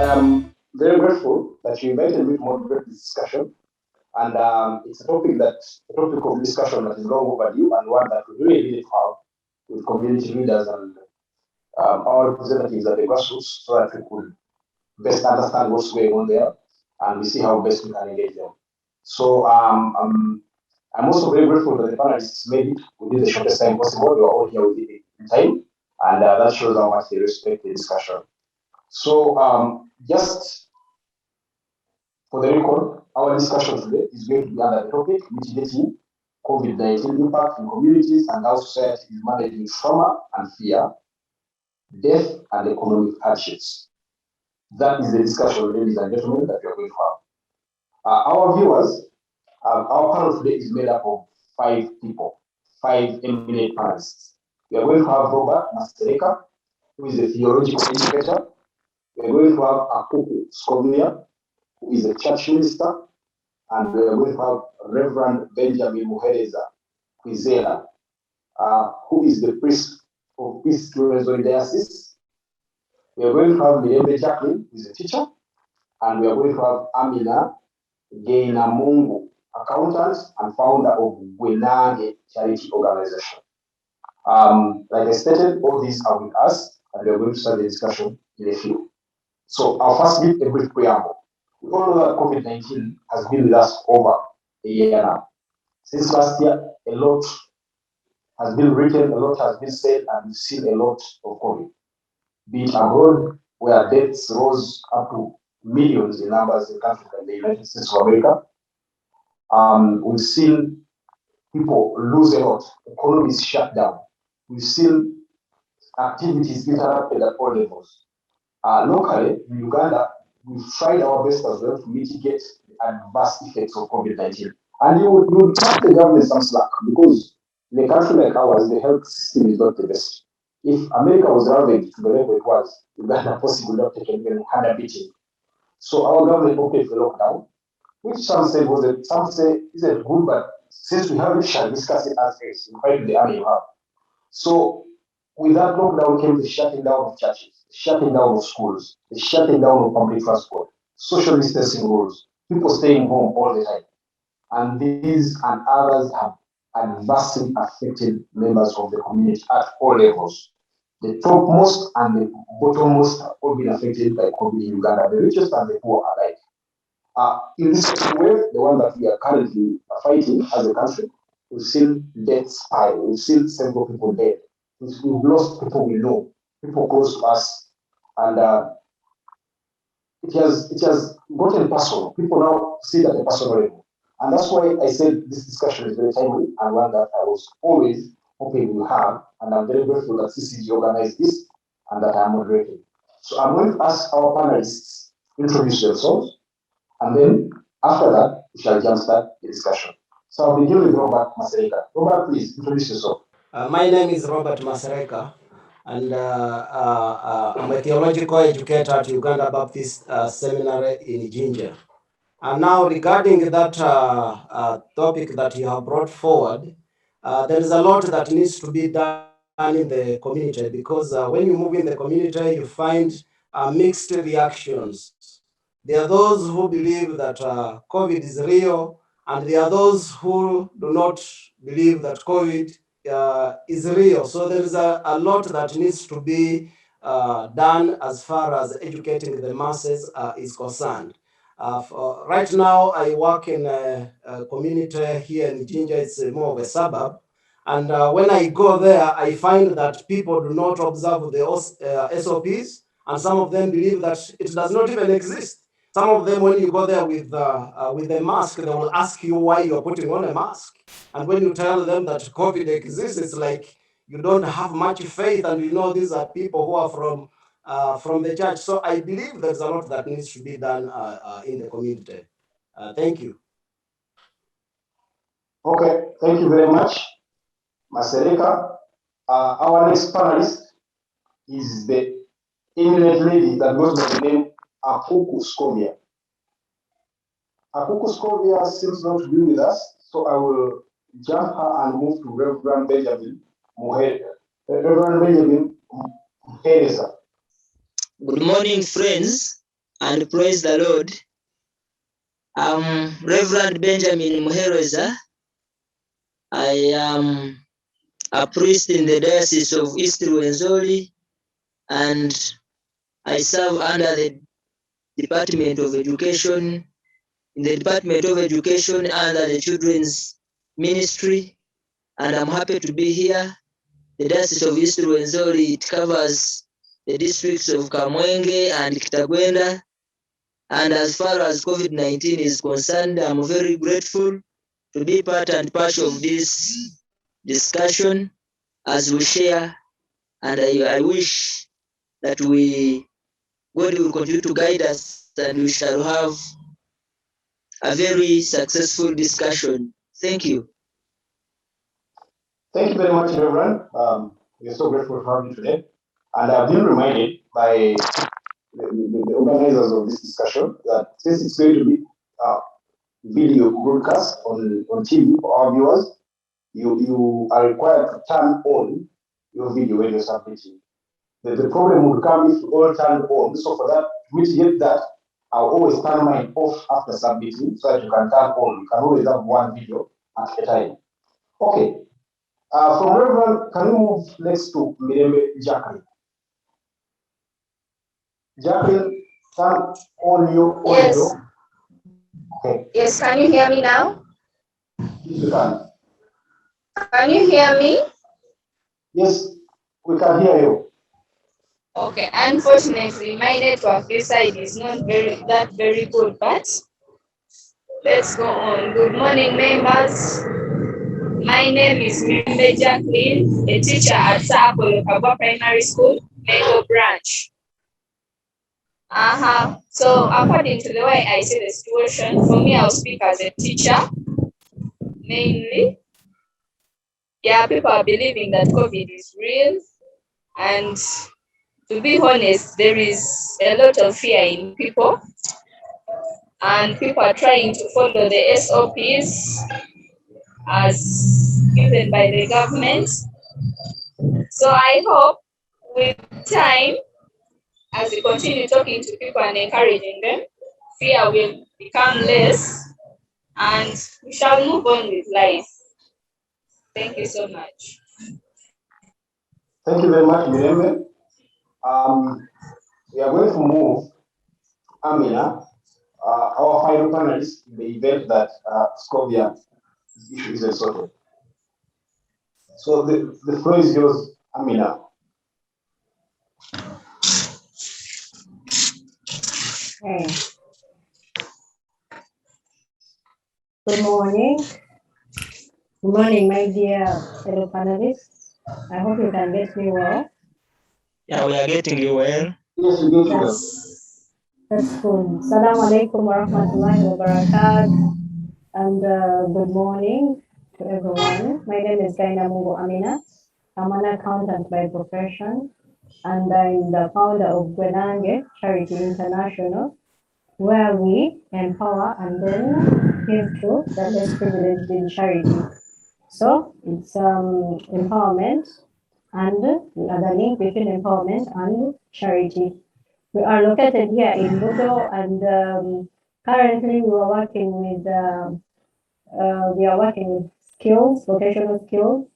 I'm very grateful that you invited me to moderate this discussion. And it's a topic of discussion that is long overdue and one that we really need to have with community leaders and our representatives at the grassroots so that we could best understand what's going on there and we see how best we can engage them. So I'm also very grateful that the panelists made it within the shortest time possible. They were all here within the time, and that shows how much they respect the discussion. So just for the record, our discussion today is going to be under the topic mitigating COVID-19 impact in communities and how society is managing trauma and fear, death and economic hardships. That is the discussion, ladies and gentlemen, that we are going to have. Our viewers, our panel today is made up of 5 people, 5 eminent panelists. We are going to have Robert Masereka, who is a theological educator. We are going to have Akuku Skovia, who is a church minister, and we are going to have Reverend Benjamin Mhereza Kwizeera, who is the priest of East Ruwenzori Diocese. We are going to have Mirembe Jackline, who is a teacher, and we are going to have Aminah Gainamungu, accountant and founder of Gwe Nange Charity organization. Like I stated, all these are with us, and we are going to start the discussion in a few. So I'll first give a brief preamble. We all know that COVID-19 has been with us over a year now. Since last year, a lot has been written, a lot has been said, and we've seen a lot of COVID. Be it abroad, where deaths rose up to millions in numbers in countries like the United States of America. We've seen people lose a lot, economies shut down. We've seen activities interrupted at all levels. Locally, in Uganda, we've tried our best as well to mitigate the adverse effects of COVID-19. And you would cut the government some slack because in a country like ours, the health system is not the best. If America was ravaged to the level it was, Uganda possibly not taken even had a beating. So our government opted for lockdown, which some say isn't good, but since we have it, shall discuss it as is, in fact, the army you have. So with that lockdown came the shutting down of churches, the shutting down of schools, the shutting down of public transport, social distancing rules, people staying home all the time. And these and others have adversely affected members of the community at all levels. The topmost and the bottommost have all been affected by COVID in Uganda, the richest and the poor alike. In this wave, the one that we are currently fighting as a country, we've seen deaths high, we've seen several people dead, we've lost people we know, people close to us, and it has gotten personal. People now see that at a personal level. And that's why I said this discussion is very timely and one that I was always hoping we'll have. And I'm very grateful that CCG organized this and that I'm moderating. So I'm going to ask our panelists to introduce themselves. And then after that, we shall jumpstart the discussion. So I'll begin with Robert Masereka. Robert, please introduce yourself. My name is Robert Masereka, and I'm a theological educator at Uganda Baptist Seminary-Jinja. And now regarding that topic that you have brought forward, there is a lot that needs to be done in the community because when you move in the community, you find mixed reactions. There are those who believe that COVID is real, and there are those who do not believe that COVID is real. So there is a lot that needs to be done as far as educating the masses is concerned. Right now, I work in a community here in Jinja. It's more of a suburb. And when I go there, I find that people do not observe the SOPs, and some of them believe that it does not even exist. Some of them, when you go there with a mask, they will ask you why you're putting on a mask. And when you tell them that COVID exists, it's like you don't have much faith, and you know these are people who are from the church. So I believe there's a lot that needs to be done in the community. Thank you. Okay, thank you very much, Masereka. Our next panelist is the eminent lady that goes by the name Akuku Skovia. Akuku Skovia seems not to be with us, so I will jump her and move to Reverend Benjamin Mhereza. Reverend Benjamin Mhereza. Good morning, friends. and praise the Lord. I'm Reverend Benjamin Mhereza. I am a priest in the Diocese of East Ruwenzori, and I serve under the Department of Education, in the Department of Education under the Children's Ministry, and I'm happy to be here. The Diocese of East Ruwenzori, it covers the districts of Kamwenge and Kitagwenda, and as far as COVID-19 is concerned, I'm very grateful to be part and parcel of this discussion as we share, and I wish that God will continue to guide us and we shall have a very successful discussion. Thank you. Thank you very much, Reverend. We are so grateful to have you today. And I've been reminded by the organizers of this discussion that since it's going to be a video broadcast on TV for our viewers, you are required to turn on your video when you're submitting. The problem would come if you all turn on. So for that, to mitigate that, I'll always turn mine off after submitting so that you can turn on. You can always have one video at a time. Okay. From Reverend, can we move next to Mirembe Jackline? Jackline, turn on your audio. Yes. Okay. Yes, can you hear me now? Yes, you can. Can you hear me? Yes, we can hear you. Okay, unfortunately, my network this side is not very good, but let's go on. Good morning, members. My name is Mirembe Jackline, a teacher at Sakolo Kagwa Primary School, Mango Branch. So according to the way I see the situation, for me, I'll speak as a teacher, mainly. Yeah, people are believing that COVID is real, and to be honest, there is a lot of fear in people, and people are trying to follow the SOPs as given by the government. So I hope with time, as we continue talking to people and encouraging them, fear will become less and we shall move on with life. Thank you so much. Thank you very much, Mirembe. We are going to move Aminah, our final panelist in the event that Scovia issue is sorted. So the floor is yours, Aminah. Okay. Good morning. Good morning, my dear fellow panelists. I hope you can get me well. Yeah, we are getting you well. Yes, you get well. That's good. Assalamu alaikum wa rahmatullahi wa barakatuh. And good morning to everyone. My name is Gainamungu Aminah. I'm an accountant by profession, and I'm the founder of Gwe Nange Charity International, where we empower and then give to the less privileged in charity. So it's empowerment and the link between empowerment and charity. We are located here in Budo, and currently we are working with skills, vocational skills.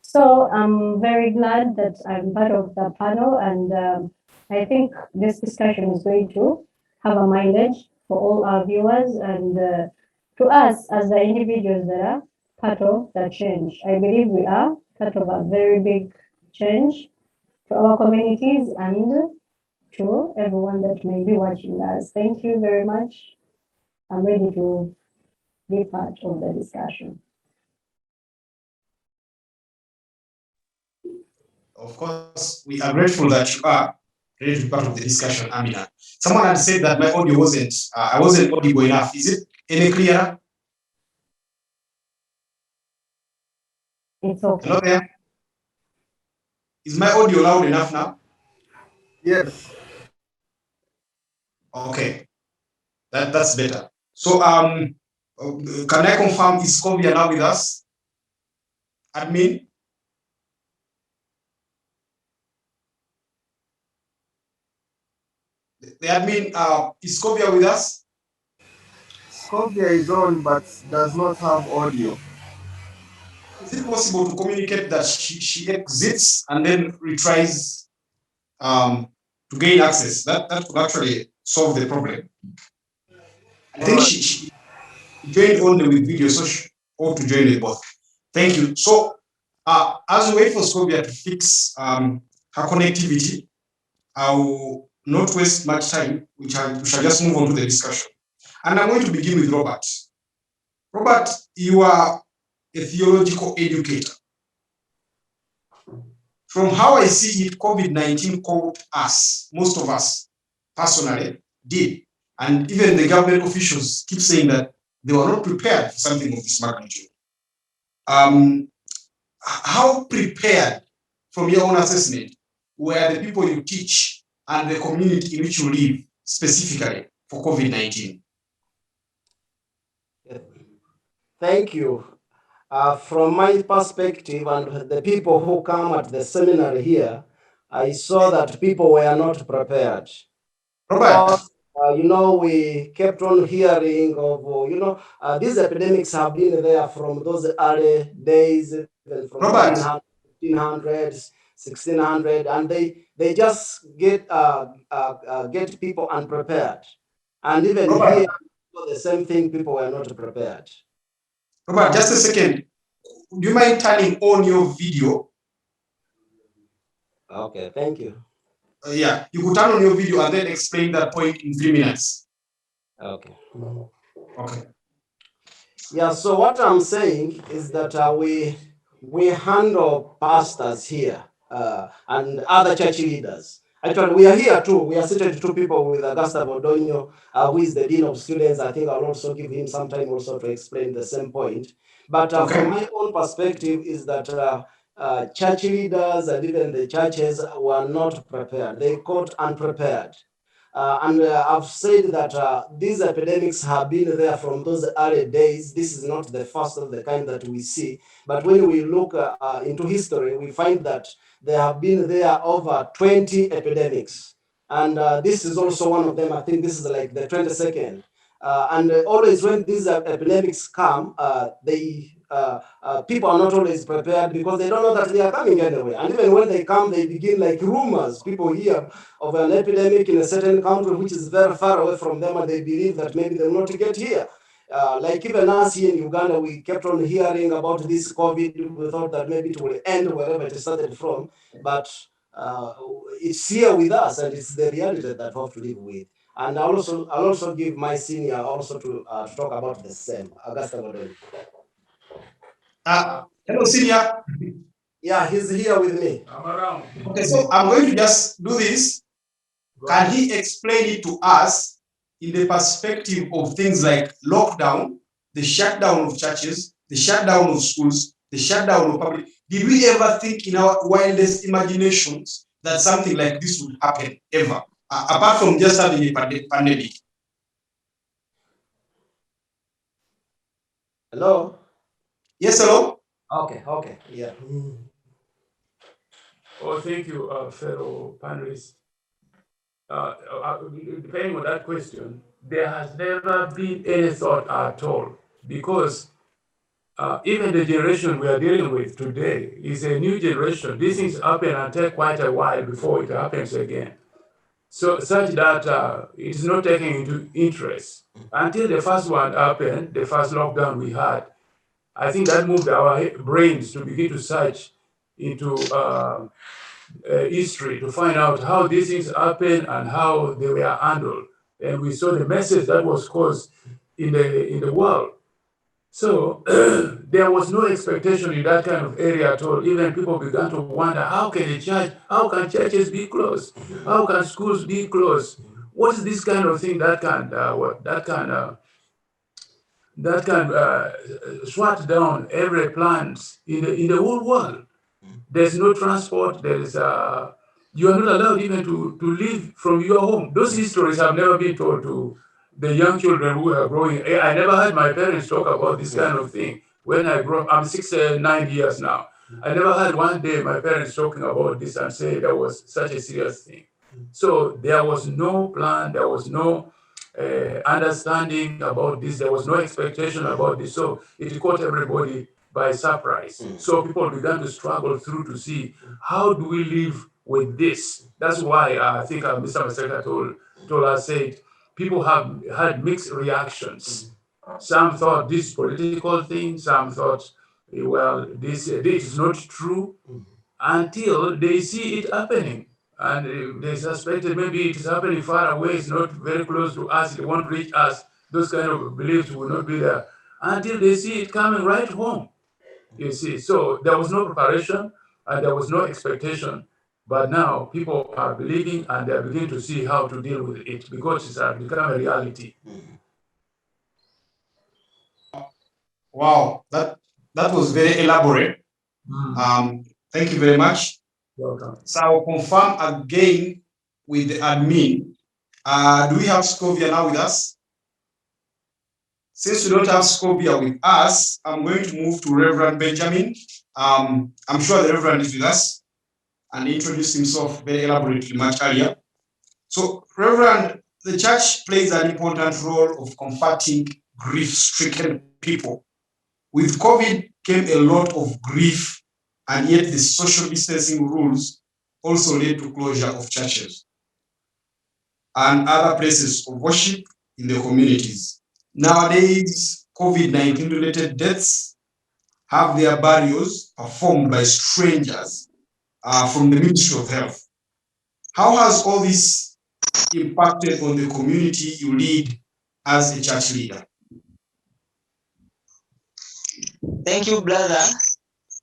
So I'm very glad that I'm part of the panel, and I think this discussion is going to have a mileage for all our viewers and to us as the individuals that are part of the change. I believe we are part of a very big change to our communities and to everyone that may be watching us. Thank you very much. I'm ready to be part of the discussion. Of course, we are grateful that you are ready to be part of the discussion, Aminah. Someone had said that my audio wasn't, I wasn't audible enough. Is it any clearer? It's okay. Hello there? Is my audio loud enough now? Yes. Okay, that's better. So, can I confirm, is Scovia now with us? Admin? the admin, is Scovia with us? Scovia is on but does not have audio. Is it possible to communicate that she exits and then retries to gain access? That could actually solve the problem. I think she joined only with video, so she ought to join with both. Thank you. So as we wait for Scovia to fix her connectivity, I will not waste much time. We shall just move on to the discussion. And I'm going to begin with Robert. Robert, you are a theological educator. From how I see it, COVID-19 caught us, most of us personally did. And even the government officials keep saying that they were not prepared for something of this magnitude. How prepared, from your own assessment, were the people you teach and the community in which you live specifically for COVID-19? Thank you. From my perspective and the people who come at the seminary here, I saw that people were not prepared. Robert, Because, we kept on hearing of, these epidemics have been there from those early days, even from Robert. 1500s, 1600, and they just get people unprepared. And even Robert. here, the same thing, people were not prepared. Robert, just a second. Do you mind turning on your video? Okay, thank you. Yeah, you could turn on your video and then explain that point in 3 minutes. Okay. Okay. Yeah, so what I'm saying is that we handle pastors here and other church leaders. Actually, we are here too. We are seated two people with Agustav Odonyo, who is the Dean of Students. I think I'll also give him some time also to explain the same point. But from my own perspective is that church leaders and even the churches were not prepared. They caught unprepared. And I've said that these epidemics have been there from those early days. This is not the first of the kind that we see. But when we look into history, we find that there have been there over 20 epidemics. And this is also one of them. I think this is like the 22nd. And always when these epidemics come, people are not always prepared because they don't know that they are coming anyway. And even when they come, they begin like rumors. People hear of an epidemic in a certain country which is very far away from them, and they believe that maybe they will not get here. Like even us here in Uganda, we kept on hearing about this COVID. We thought that maybe it will end wherever it started from, but it's here with us, and it's the reality that we have to live with. And I'll also give my senior also to talk about the same. Agustav Odonyo. Hello, senior. Yeah, he's here with me. I'm around. Okay, so I'm going to just do this. Can he explain it to us in the perspective of things like lockdown, the shutdown of churches, the shutdown of schools, the shutdown of public? Did we ever think in our wildest imaginations that something like this would happen ever, apart from just having a pandemic? Hello? Yes, hello? Okay, yeah. Oh, thank you, fellow panelists. Depending on that question, there has never been any thought at all, because even the generation we are dealing with today is a new generation. These things happen and take quite a while before it happens again. So such that it is not taking into interest. Until the first one happened, the first lockdown we had, I think that moved our brains to begin to search into history to find out how these things happened and how they were handled. And we saw the message that was caused in the world. So there was no expectation in that kind of area at all. Even people began to wonder, how can churches be closed? How can schools be closed? What is this kind of thing that can swat down every plant in the whole world? There's no transport. You are not allowed even to leave from your home. Those histories have never been told to the young children who are growing. I never heard my parents talk about this kind of thing. When I grew up, I'm 9 years now. I never heard one day my parents talking about this and say there was such a serious thing. So there was no plan, there was no understanding about this, there was no expectation about this. So it caught everybody by surprise. So people began to struggle through to see how do we live with this. That's why I think Mr. Masereka told us, said, people have had mixed reactions. Some thought this political thing, some thought, well, this is not true, until they see it happening. And they suspected maybe it is happening far away, it's not very close to us, it won't reach us. Those kind of beliefs will not be there until they see it coming right home. You see, so there was no preparation and there was no expectation. But now people are believing and they're beginning to see how to deal with it because it's become a reality. Wow, that was very elaborate. Thank you very much. Welcome. So I'll confirm again with the admin. Do we have Scovia now with us? Since we don't have Scovia with us, I'm going to move to Reverend Benjamin. I'm sure the Reverend is with us and he introduced himself very elaborately much earlier. So, Reverend, the church plays an important role of comforting grief-stricken people. With COVID came a lot of grief, and yet the social distancing rules also led to closure of churches and other places of worship in the communities. Nowadays, COVID-19 related deaths have their burials performed by strangers from the Ministry of Health. How has all this impacted on the community you lead as a church leader? Thank you, brother.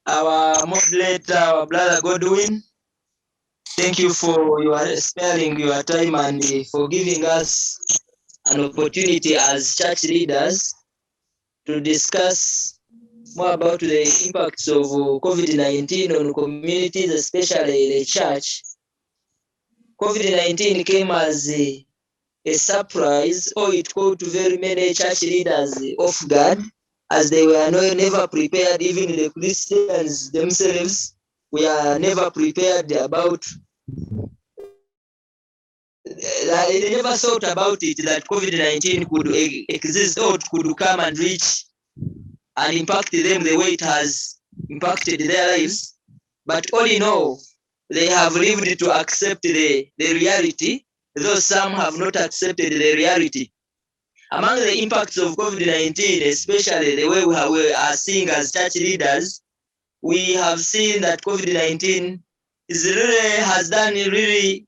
Our moderator, our brother Godwin. Thank you for your sparing your time and for giving us an opportunity as church leaders to discuss more about the impacts of COVID-19 on communities, especially the church. COVID-19 came as a surprise, or it caught very many church leaders off guard, as they were never prepared. Even the Christians themselves were never prepared about. They never thought about it, that COVID-19 could exist or could come and reach and impact them the way it has impacted their lives. But all in all, they have lived to accept the reality, though some have not accepted the reality. Among the impacts of COVID-19, especially the way we are seeing as church leaders, we have seen that COVID-19 has done really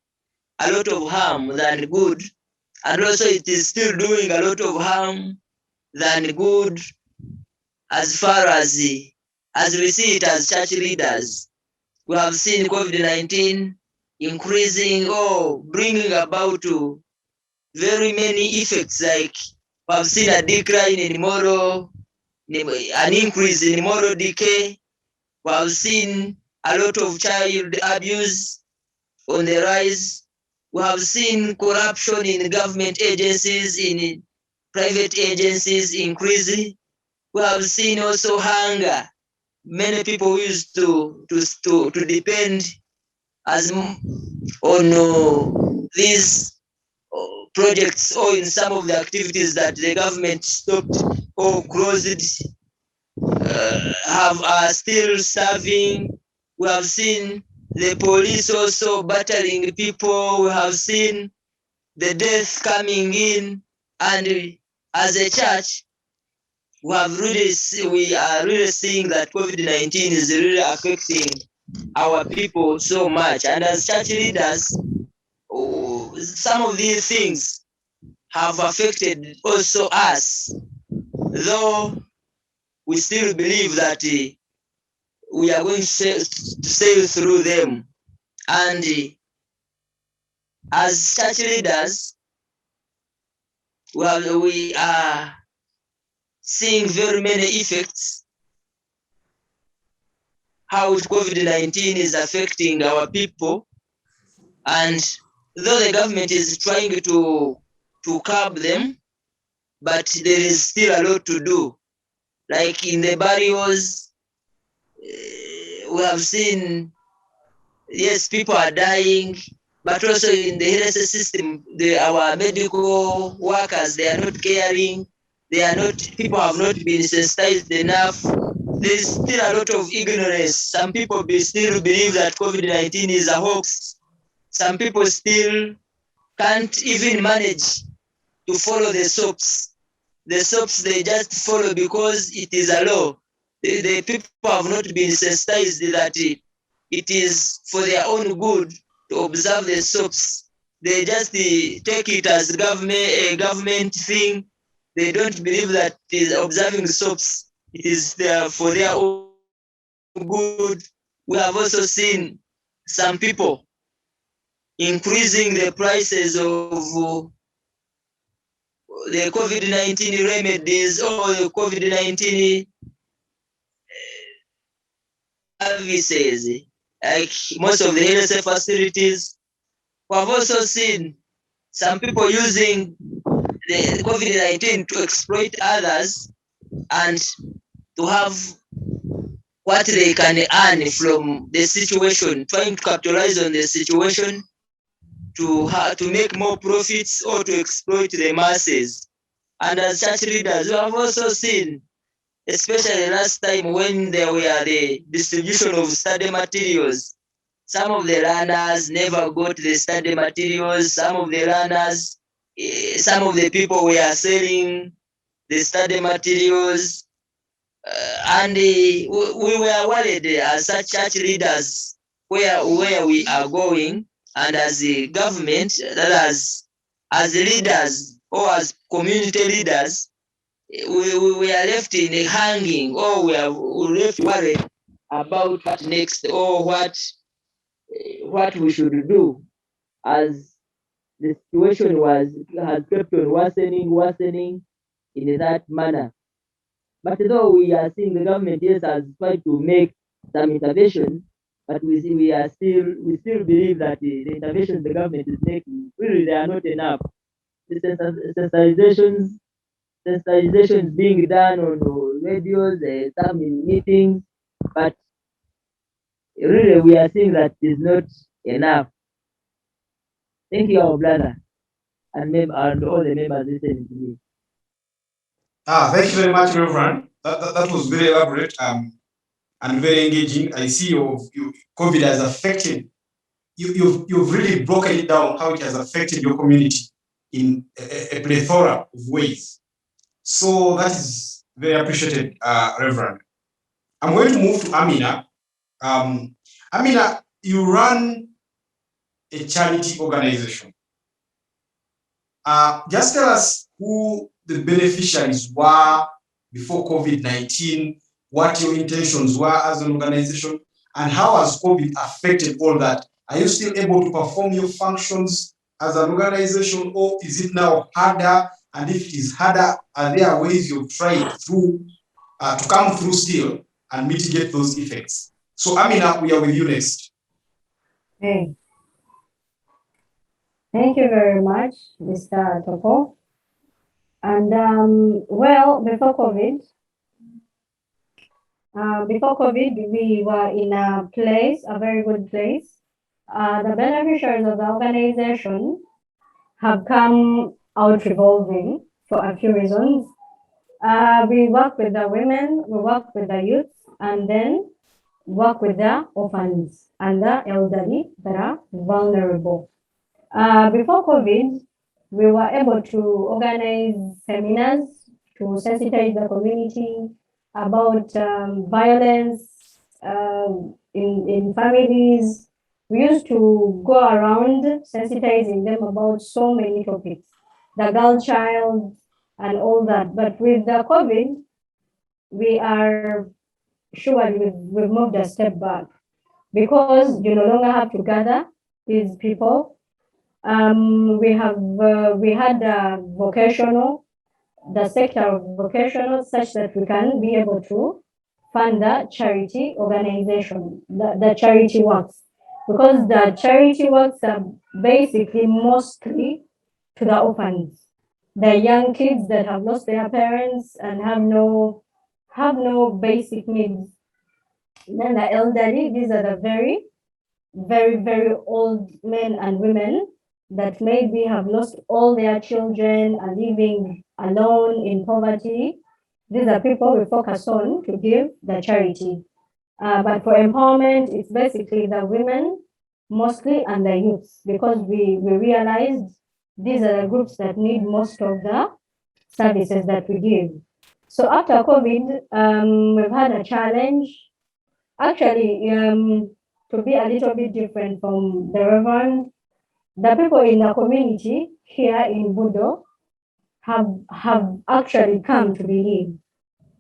a lot of harm than good, and also it is still doing a lot of harm than good as far as we see it as church leaders. We have seen COVID-19 increasing or bringing about very many effects, like we have seen a decline in an increase in moral decay. We have seen a lot of child abuse on the rise. We have seen corruption in government agencies, in private agencies increasing. We have seen also hunger. Many people used to depend on these projects or in some of the activities that the government stopped or closed, are still serving. We have seen the police also battering people. We have seen the death coming in, and as a church, we are really seeing that COVID-19 is really affecting our people so much. And as church leaders, some of these things have affected also us, though we still believe that we are going to sail through them. And as church leaders, we are seeing very many effects, how COVID-19 is affecting our people. And though the government is trying to curb them, but there is still a lot to do. Like in the burials, we have seen, yes, people are dying, but also in the health system, our medical workers, they are not caring. People have not been sensitized enough. There's still a lot of ignorance. Some people still believe that COVID-19 is a hoax. Some people still can't even manage to follow the SOPs. The SOPs, they just follow because it is a law. The people have not been sensitized that it is for their own good to observe the SOPs. They just take it as a government thing. They don't believe that it is observing SOPs. It is there for their own good. We have also seen some people increasing the prices of the COVID-19 remedies or the COVID-19 services, like most of the health facilities. We have also seen some people using the COVID-19 to exploit others and to have what they can earn from the situation, trying to capitalize on the situation to make more profits or to exploit the masses. And as church leaders, we have also seen, especially last time when there were the distribution of study materials, some of the learners never got the study materials. Some of the people were selling the study materials, and we were worried as such church leaders where we are going, and as the government, that as leaders or as community leaders, we are left in a hanging, or we are left worried about what next, or what we should do, as the situation has kept on worsening in that manner. But though we are seeing the government, yes, has tried to make some intervention, but we still believe that the interventions the government is making, really they are not enough. The sensitizations being done on radios, some in meetings, but really we are seeing that is not enough. Thank you, our brother, and all the members listening to me. Thank you very much, Reverend. That was very elaborate and very engaging. I see COVID has affected you've really broken it down, how it has affected your community in a plethora of ways. So that is very appreciated, Reverend. I'm going to move to Aminah. Aminah, you run a charity organization. Just tell us who the beneficiaries were before COVID-19, what your intentions were as an organization, and how has COVID affected all that? Are you still able to perform your functions as an organization, or is it now harder? And if it is harder, are there ways you've tried to come through still and mitigate those effects? So Aminah, we are with you next. Hey. Thank you very much, Mr. Toko. And well, before COVID, we were in a very good place. The beneficiaries of the organization have come out revolving for a few reasons. We work with the women, we work with the youth, and then work with the orphans and the elderly that are vulnerable. Before COVID, we were able to organize seminars to sensitize the community about violence in families. We used to go around sensitizing them about so many topics, the girl child and all that. But with the COVID, we are sure we've moved a step back, because you no longer have to gather these people. We had the sector of vocational, such that we can be able to fund the charity organization, the charity works, because the charity works are basically mostly to the orphans, the young kids that have lost their parents and have no basic needs. Then the elderly, these are the very, very old men and women that maybe have lost all their children and living alone in poverty. These are people we focus on to give the charity. But for empowerment, it's basically the women mostly and the youths, because we realized these are the groups that need most of the services that we give. So after COVID, we've had a challenge. Actually, to be a little bit different from the Reverend, the people in the community here in Budo have actually come to believe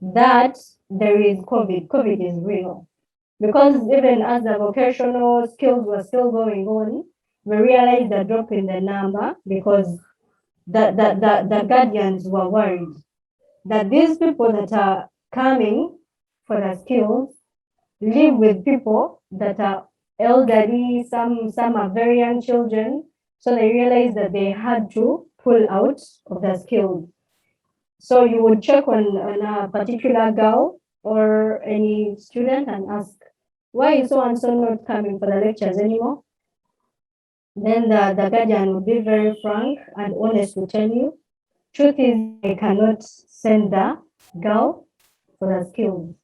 that there is COVID. COVID is real. Because even as the vocational skills were still going on, we realized the drop in the number because the guardians were worried that these people that are coming for the skills live with people that are elderly, some are very young children. So they realized that they had to pull out of the skills. So you would check on a particular girl or any student and ask, why is so and so not coming for the lectures anymore? Then the guardian would be very frank and honest to tell you, truth is, I cannot send the girl for the skills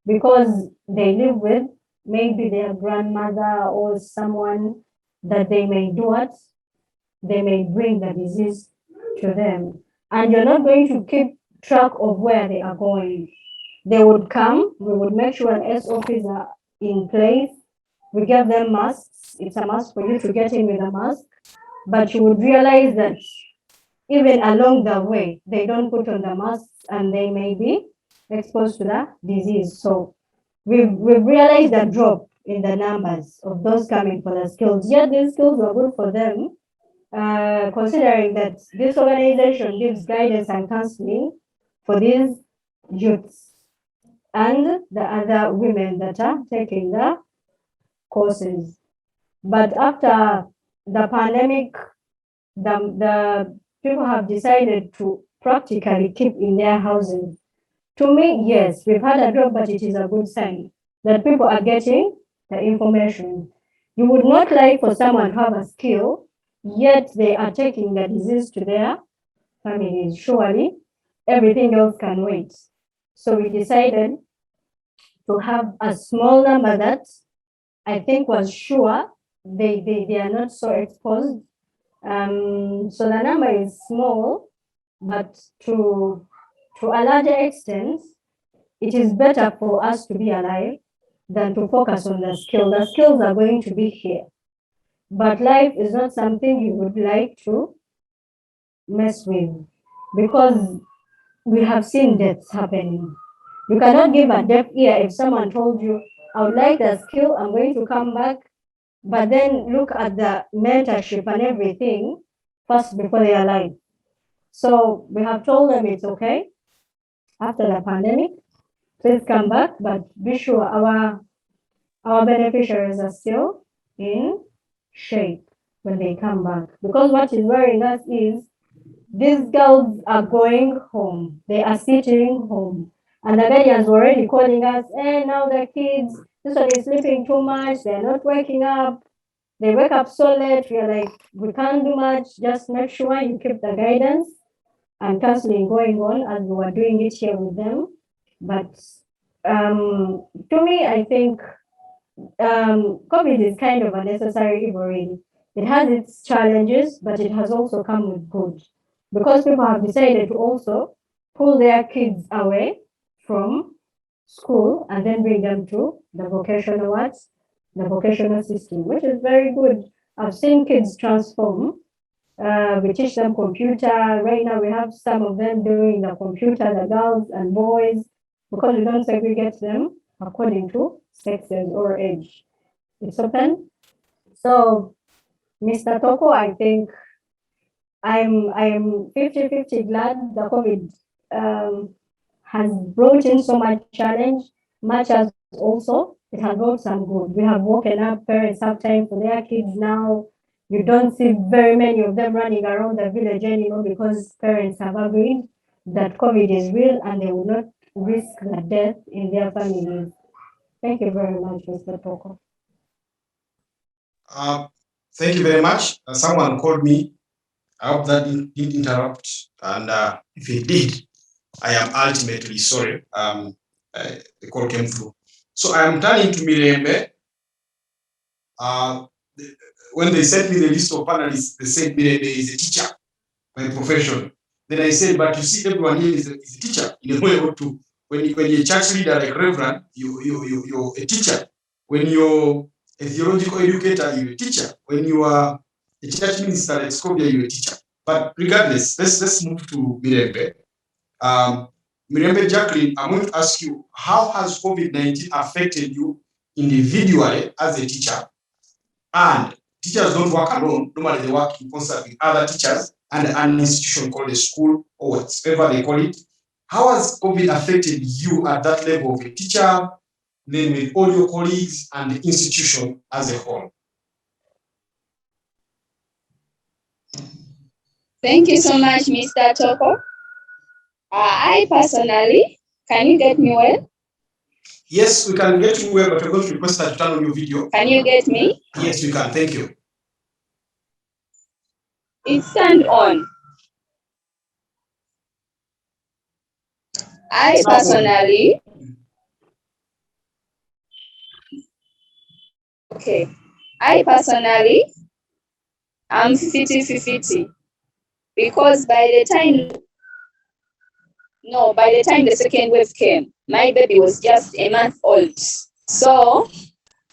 because they live with maybe their grandmother or someone that they may do what? They may bring the disease to them. And you're not going to keep track of where they are going. They would come, we would make sure an SOPs are in place. We give them masks. It's a must for you to get in with a mask. But you would realize that even along the way, they don't put on the masks and they may be exposed to the disease. So we've realized a drop in the numbers of those coming for the skills. Yet these skills were good for them, considering that this organization gives guidance and counseling for these youths and the other women that are taking the courses. But after the pandemic, the people have decided to practically keep in their houses. To me, yes, we've had a drop, but it is a good sign that people are getting the information. You would not like for someone to have a skill, yet they are taking the disease to their families. Surely, everything else can wait. So we decided to have a small number that I think was sure they are not so exposed. So the number is small, but to a larger extent, it is better for us to be alive than to focus on the skill. The skills are going to be here, but life is not something you would like to mess with because we have seen deaths happening. You cannot give a deaf ear if someone told you, I would like the skill, I'm going to come back, but then look at the mentorship and everything first before they are alive. So we have told them it's okay. After the pandemic, please come back, but be sure our beneficiaries are still in shape when they come back. Because what is worrying us is these girls are going home. They are sitting home. And the guardians were already calling us, now the kids, this one is sleeping too much, they're not waking up. They wake up so late, we are like, we can't do much, just make sure you keep the guidance and counseling going on as we were doing it here with them. But to me, I think COVID is kind of a necessary evil, really. It has its challenges, but it has also come with good. Because people have decided to also pull their kids away from school and then bring them to the vocational arts, the vocational system, which is very good. I've seen kids transform. We teach them computer. Right now we have some of them doing the computer, the girls and boys, because we don't segregate them according to sexes or age. It's open. So, Mr. Toko, I think I'm 50-50 glad the COVID has brought in so much challenge, much as also it has brought some good. We have woken up, parents have time for their kids now. You don't see very many of them running around the village anymore because parents have agreed that COVID is real and they will not risk the death in their families. Thank you very much, Mr. Toko. Thank you very much. Someone called me. I hope that didn't interrupt. And if it did, I am ultimately sorry. The call came through. So I am turning to Mirembe. When they sent me the list of panelists, they said Mirembe is a teacher by profession. Then I said, but you see, everyone here is a teacher in a way or two. When you're a church leader like Reverend, you're a teacher. When you're a theological educator, you're a teacher. When you are a church minister like Scobia, you're a teacher. But regardless, let's move to Mirembe. Mirembe Jackline, I'm going to ask you, how has COVID-19 affected you individually as a teacher? And teachers don't work alone. Normally they work in concert with other teachers and an institution called a school or whatever they call it. How has COVID affected you at that level of a teacher, then with all your colleagues and the institution as a whole? Thank you so much, Mr. Toko. I personally, can you get me well? Yes, we can get you well, but we're going to request that you turn on your video. Can you get me? Yes, we can. Thank you. It's turned on. I personally, I'm 50-50 because by the time the second wave came, my baby was just a month old. So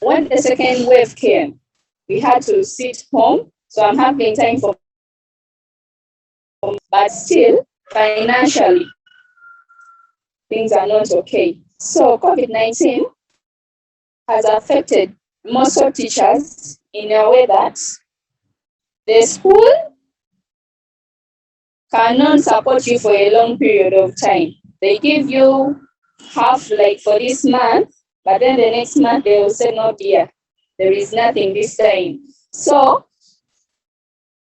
when the second wave came, we had to sit home. So I'm having time for, but still financially, things are not okay. So COVID-19 has affected most of teachers in a way that the school cannot support you for a long period of time. They give you half like for this month, but then the next month they will say, no dear, there is nothing this time. So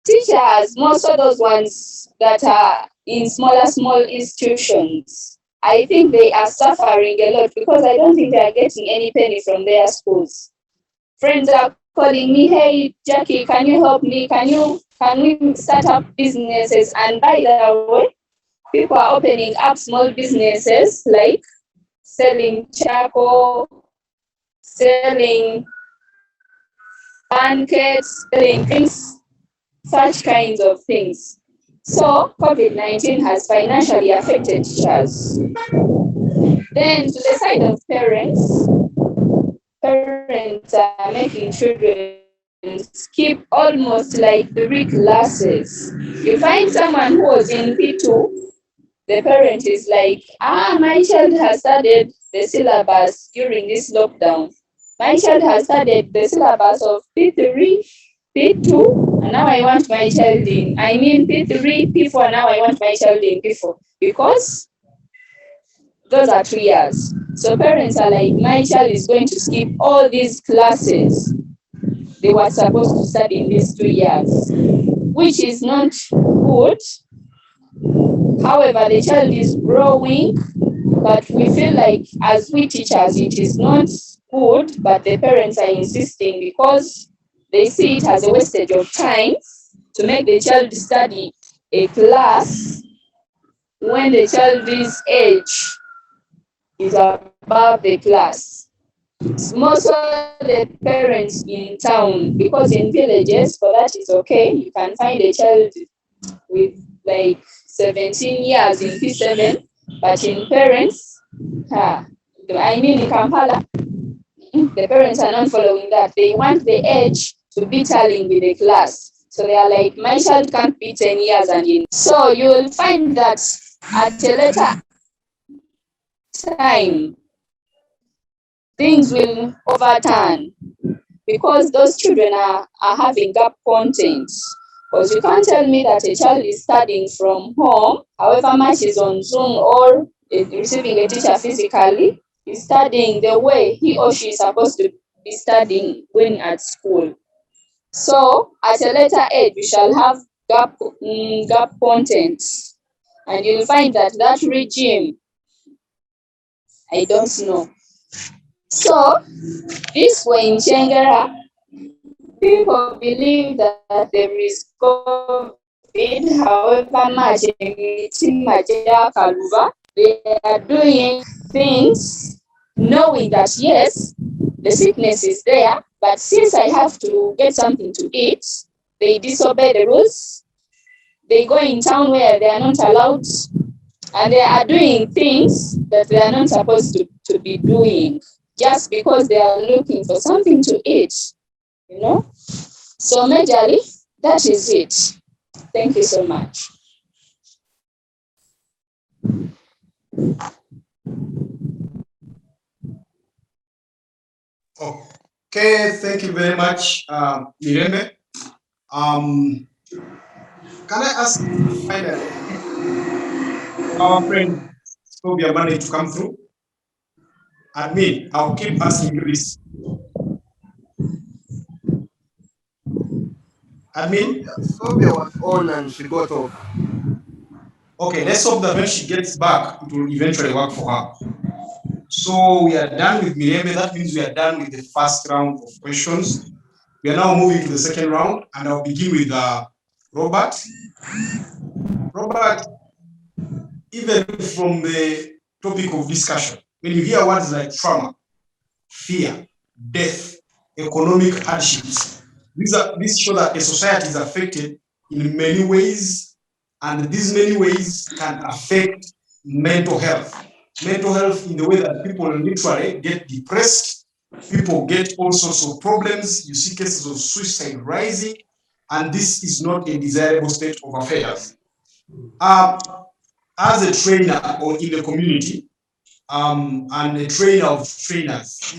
teachers, most of those ones that are in small institutions, I think they are suffering a lot because I don't think they are getting any penny from their schools. Friends are calling me, hey, Jackie, can you help me? Can we start up businesses? And by the way, people are opening up small businesses like selling charcoal, selling pancakes, selling things, such kinds of things. So COVID-19 has financially affected teachers. Then to the side of parents are making children skip almost like 3 classes. You find someone who was in P2, the parent is like, my child has studied the syllabus during this lockdown. My child has studied the syllabus of P3, P2, and now I want my child in, P3, P4, and now I want my child in P4. Because those are 3 years. So parents are like, my child is going to skip all these classes they were supposed to study in these 2 years, which is not good. However, the child is growing, but we feel like as we teachers, it is not good, but the parents are insisting because they see it as a wastage of time to make the child study a class when the child's age is above the class. Most of the parents in town, because in villages, for that is okay, you can find a child with like 17 years in P7, but in parents, in Kampala, the parents are not following that. They want the age to be tallying with the class. So they are like, my child can't be 10 years and in. So you will find that at a later time, things will overturn because those children are having gap content. Because you can't tell me that a child is studying from home, however much is on Zoom or receiving a teacher physically, is studying the way he or she is supposed to be studying when at school. So at a later age, we shall have gap content. And you'll find that regime, I don't know. So this way in Chengera, People believe that there is COVID, however much they are doing things knowing that yes, the sickness is there, but since I have to get something to eat, they disobey the rules. They go in town where they are not allowed, and they are doing things that they are not supposed to be doing just because they are looking for something to eat, you know. So majorly, that is it. Thank you so much. Okay, thank you very much, Mirembe. Can I ask finally our friend Sylvia managed to come through? Admin, I'll keep asking you this. Admin? Sylvia was on and she got off. Okay, let's hope that when she gets back, it will eventually work for her. So we are done with Mirembe. That means we are done with the first round of questions. We are now moving to the second round, and I'll begin with Robert. Robert, even from the topic of discussion, when you hear words like trauma, fear, death, economic hardships, these show that a society is affected in many ways, and these many ways can affect mental health. Mental health in the way that people literally get depressed, people get all sorts of problems. You see cases of suicide rising, and this is not a desirable state of affairs. As a trainer or in the community, and a trainer of trainers,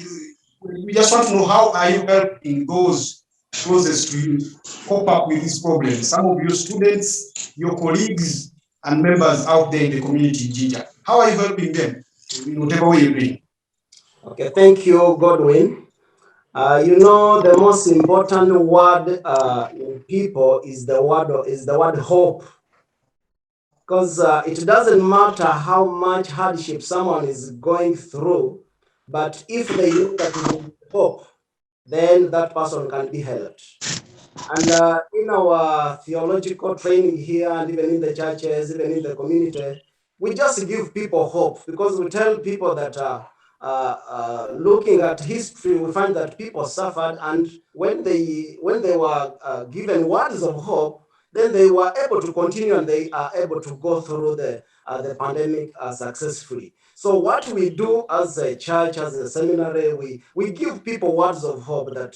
we just want to know, how are you helping those closest to you cope up with these problems? Some of your students, your colleagues, and members out there in the community in Jinja, how are you helping them in whatever way you're doing? Okay, thank you, Godwin. You know, the most important word in people is the word hope. Because it doesn't matter how much hardship someone is going through, but if they know that with hope, then that person can be helped. And in our theological training here, and even in the churches, even in the community, we just give people hope, because we tell people that looking at history, we find that people suffered, and when they were given words of hope, then they were able to continue, and they are able to go through the pandemic successfully. So what we do as a church, as a seminary, we give people words of hope that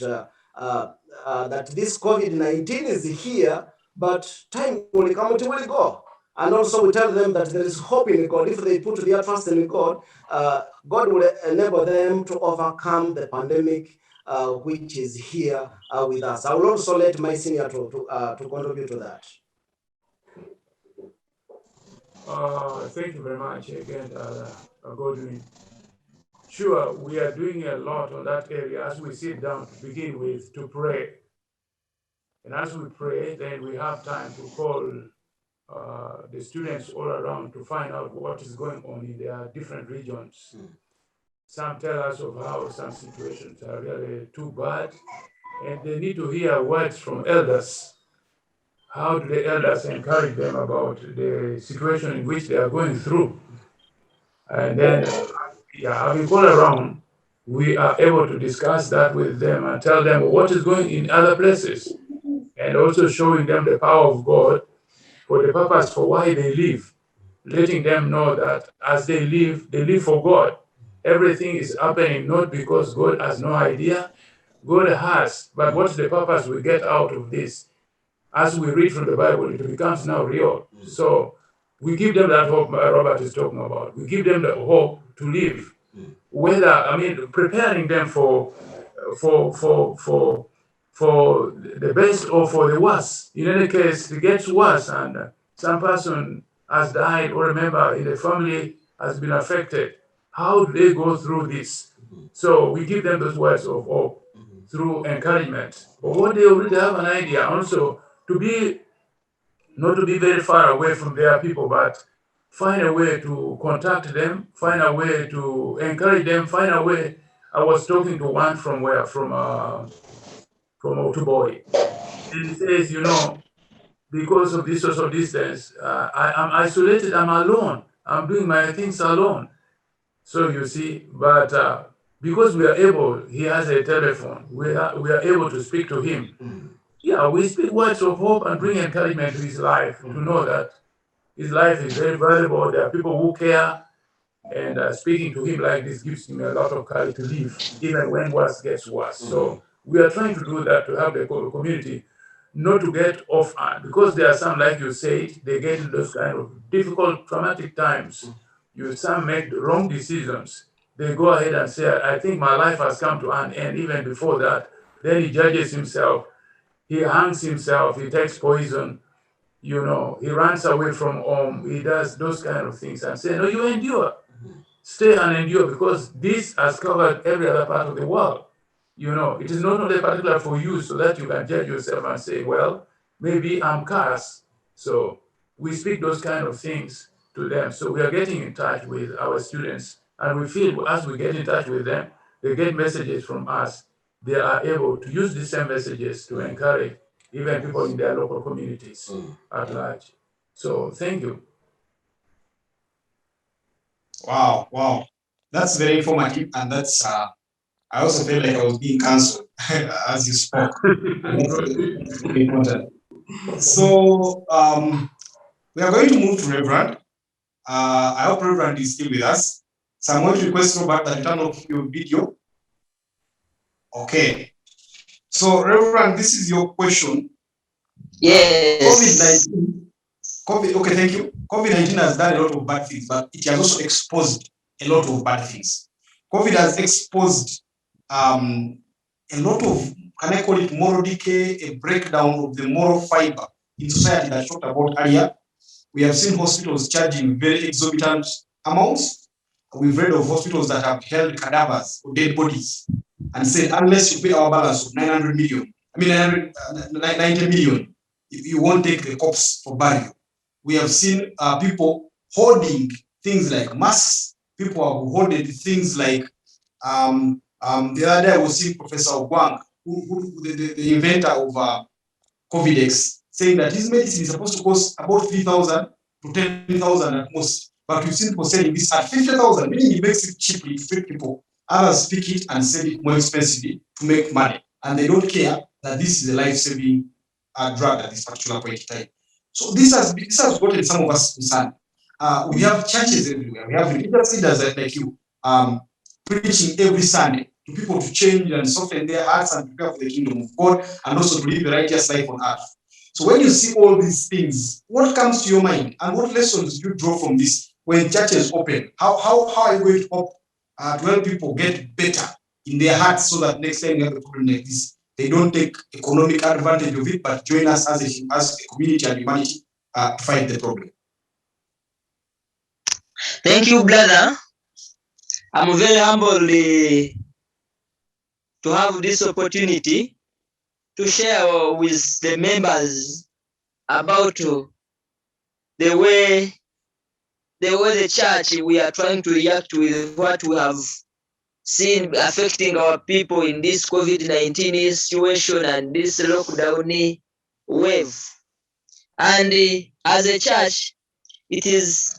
that this COVID-19 is here, but time will come, it will go. And also we tell them that there is hope in God. If they put their trust in God, God will enable them to overcome the pandemic which is here with us. I will also let my senior to contribute to that. Thank you very much again, Godwin. Sure, we are doing a lot on that area as we sit down to begin with to pray. And as we pray, then we have time to call the students all around to find out what is going on in their different regions. Some tell us of how some situations are really too bad, and they need to hear words from elders. How do the elders encourage them about the situation in which they are going through? And then, having gone around, we are able to discuss that with them and tell them what is going in other places, and also showing them the power of God for the purpose for why they live, letting them know that as they live for God. Everything is happening not because God has no idea, God has, but what's the purpose we get out of this? As we read from the Bible, it becomes now real. So we give them that hope Robert is talking about. We give them the hope to live. Preparing them for the best or for the worst. In any case, it gets worse, and some person has died, or a member in the family has been affected. How do they go through this? So we give them those words of hope through encouragement. But what they already have an idea also, not to be very far away from their people, but find a way to contact them, find a way to encourage them, find a way. I was talking to one from from Otuboy. And he says, you know, because of this social distance, I'm isolated, I'm alone. I'm doing my things alone. So you see, but because we are able, he has a telephone, we are able to speak to him. Yeah, we speak words of hope and bring encouragement to his life, to know that his life is very valuable. There are people who care, and speaking to him like this gives him a lot of courage to live, even when worse gets worse. So we are trying to do that to help the community not to get off, because there are some, like you said, they get in those kind of difficult, traumatic times. Some make the wrong decisions. They go ahead and say, I think my life has come to an end. Even before that, then he judges himself. He hangs himself. He takes poison. You know, he runs away from home. He does those kind of things and say, no, you endure. Stay and endure, because this has covered every other part of the world. You know, it is not only particular for you, so that you can judge yourself and say, well, maybe I'm cursed. So we speak those kind of things to them. So we are getting in touch with our students, and we feel as we get in touch with them, they get messages from us. They are able to use the same messages to encourage even people in their local communities at large. So thank you. Wow, wow. That's very informative, and that's I also felt like I was being cancelled as you spoke. And that's very important. So we are going to move to Reverend. I hope Reverend is still with us. So I'm going to request Robert that you turn off your video. Okay. So Reverend, this is your question. Yes. Okay, thank you. COVID-19 has done a lot of bad things, but it has also exposed a lot of bad things. COVID has exposed a lot of, can I call it moral decay, a breakdown of the moral fiber in society that I talked about earlier. We have seen hospitals charging very exorbitant amounts. We've read of hospitals that have held cadavers or dead bodies and said, unless you pay our balance of 90 million, you won't take the corpse for burial. We have seen people hoarding things like masks. People have hoarded things like, the other day I was seeing Professor Ogwang, the inventor of Covidex, saying that his medicine is supposed to cost about 3,000 to 10,000 at most. But we've seen people selling this at 50,000, meaning he makes it cheaply to treat people. Others pick it and sell it more expensively to make money. And they don't care that this is a life-saving drug at this particular point in time. So this has gotten some of us concerned. We have churches everywhere. We have religious leaders like you preaching every Sunday to people to change and soften their hearts and prepare for the kingdom of God, and also to live the righteous life on earth. So when you see all these things, what comes to your mind, and what lessons do you draw from this when churches open? How are you going to help to help people get better in their hearts, so that next time you have a problem like this, they don't take economic advantage of it, but join us as a community and humanity to fight the problem? Thank you, brother. I'm very humbled to have this opportunity to share with the members about the way the church we are trying to react with what we have seen affecting our people in this COVID-19 situation and this lockdown wave. And as a church, it is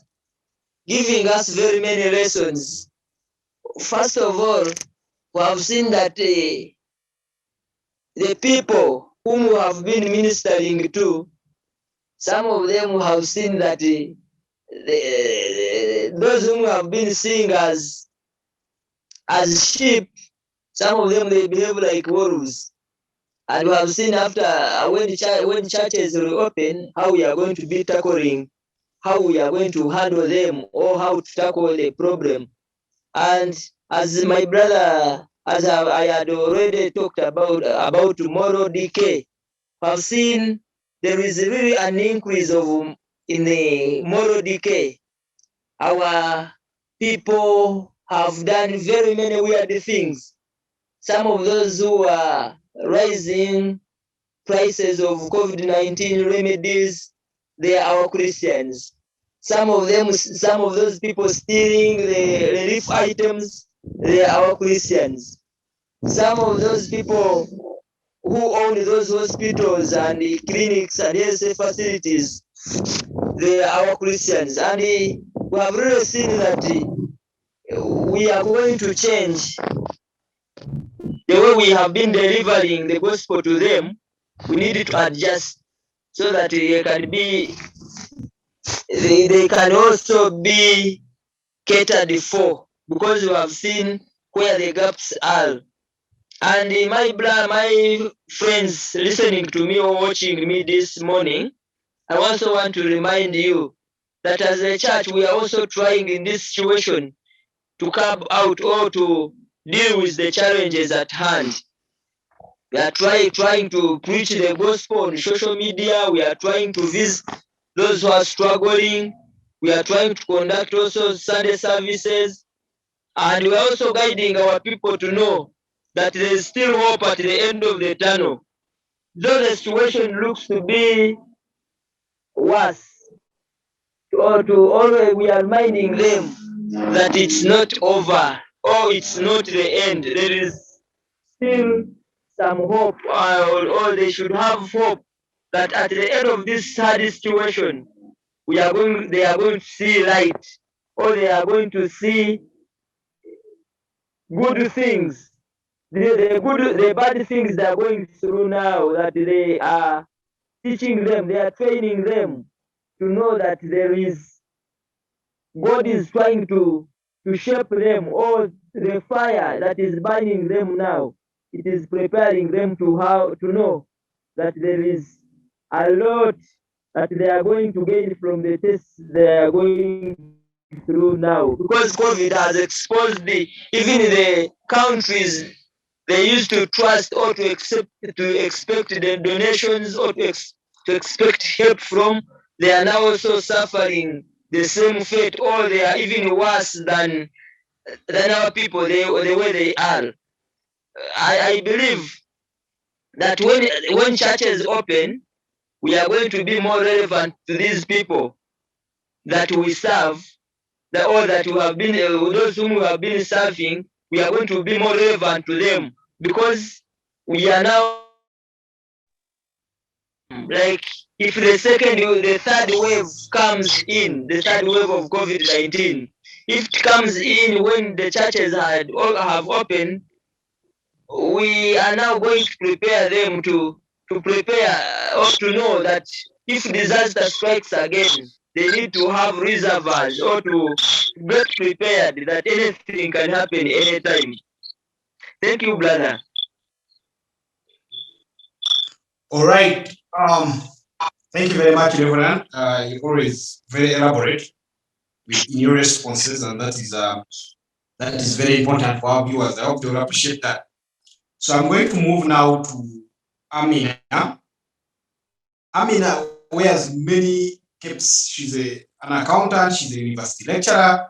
giving us very many lessons. First of all, we have seen that the people whom we have been ministering to, some of them have seen that those whom we have been seeing as sheep, some of them they behave like wolves. And we have seen after when churches reopen, how we are going to be tackling, how we are going to handle them, or how to tackle the problem. And as my brother, as I had already talked about moral decay, I've seen there is really an increase in the moral decay. Our people have done very many weird things. Some of those who are rising prices of COVID-19 remedies, they are our Christians. Some of those people stealing the relief items, they are our Christians. Some of those people who own those hospitals and the clinics and health facilities, they are our Christians. And we have really seen that we are going to change the way we have been delivering the gospel to them. We need to adjust so that they can also be catered for, because we have seen where the gaps are. And my friends listening to me or watching me this morning, I also want to remind you that as a church, we are also trying in this situation to curb out or to deal with the challenges at hand. We are trying to preach the gospel on social media. We are trying to visit those who are struggling. We are trying to conduct also Sunday services. And we are also guiding our people to know that there is still hope at the end of the tunnel. Though the situation looks to be worse, or to always we are reminding them that it's not over or it's not the end. There is still some hope, or they should have hope that at the end of this hard situation, they are going to see light, or they are going to see good things. The bad things they are going through now, that they are teaching them, they are training them to know that there is God is trying to shape them, or the fire that is burning them now, it is preparing them to know that there is a lot that they are going to gain from the tests they are going through now. Because COVID has exposed even the countries they used to trust or to expect the donations, or to expect help from, they are now also suffering the same fate, or they are even worse than our people, the way they are. I believe that when churches open, we are going to be more relevant to these people that we serve, that we have been, those whom we have been serving, we are going to be more relevant to them, because we are now, like, if the third wave comes in, the third wave of COVID-19, if it comes in when the churches have opened, we are now going to prepare them to prepare, or to know that if disaster strikes again, they need to have reservoirs, or to get prepared that anything can happen anytime. Thank you, brother. All right. Thank you very much, Reverend. You're always very elaborate in your responses, and that is very important for our viewers. I hope they will appreciate that. So I'm going to move now to Aminah. Aminah wears many caps. She's an accountant. She's a university lecturer.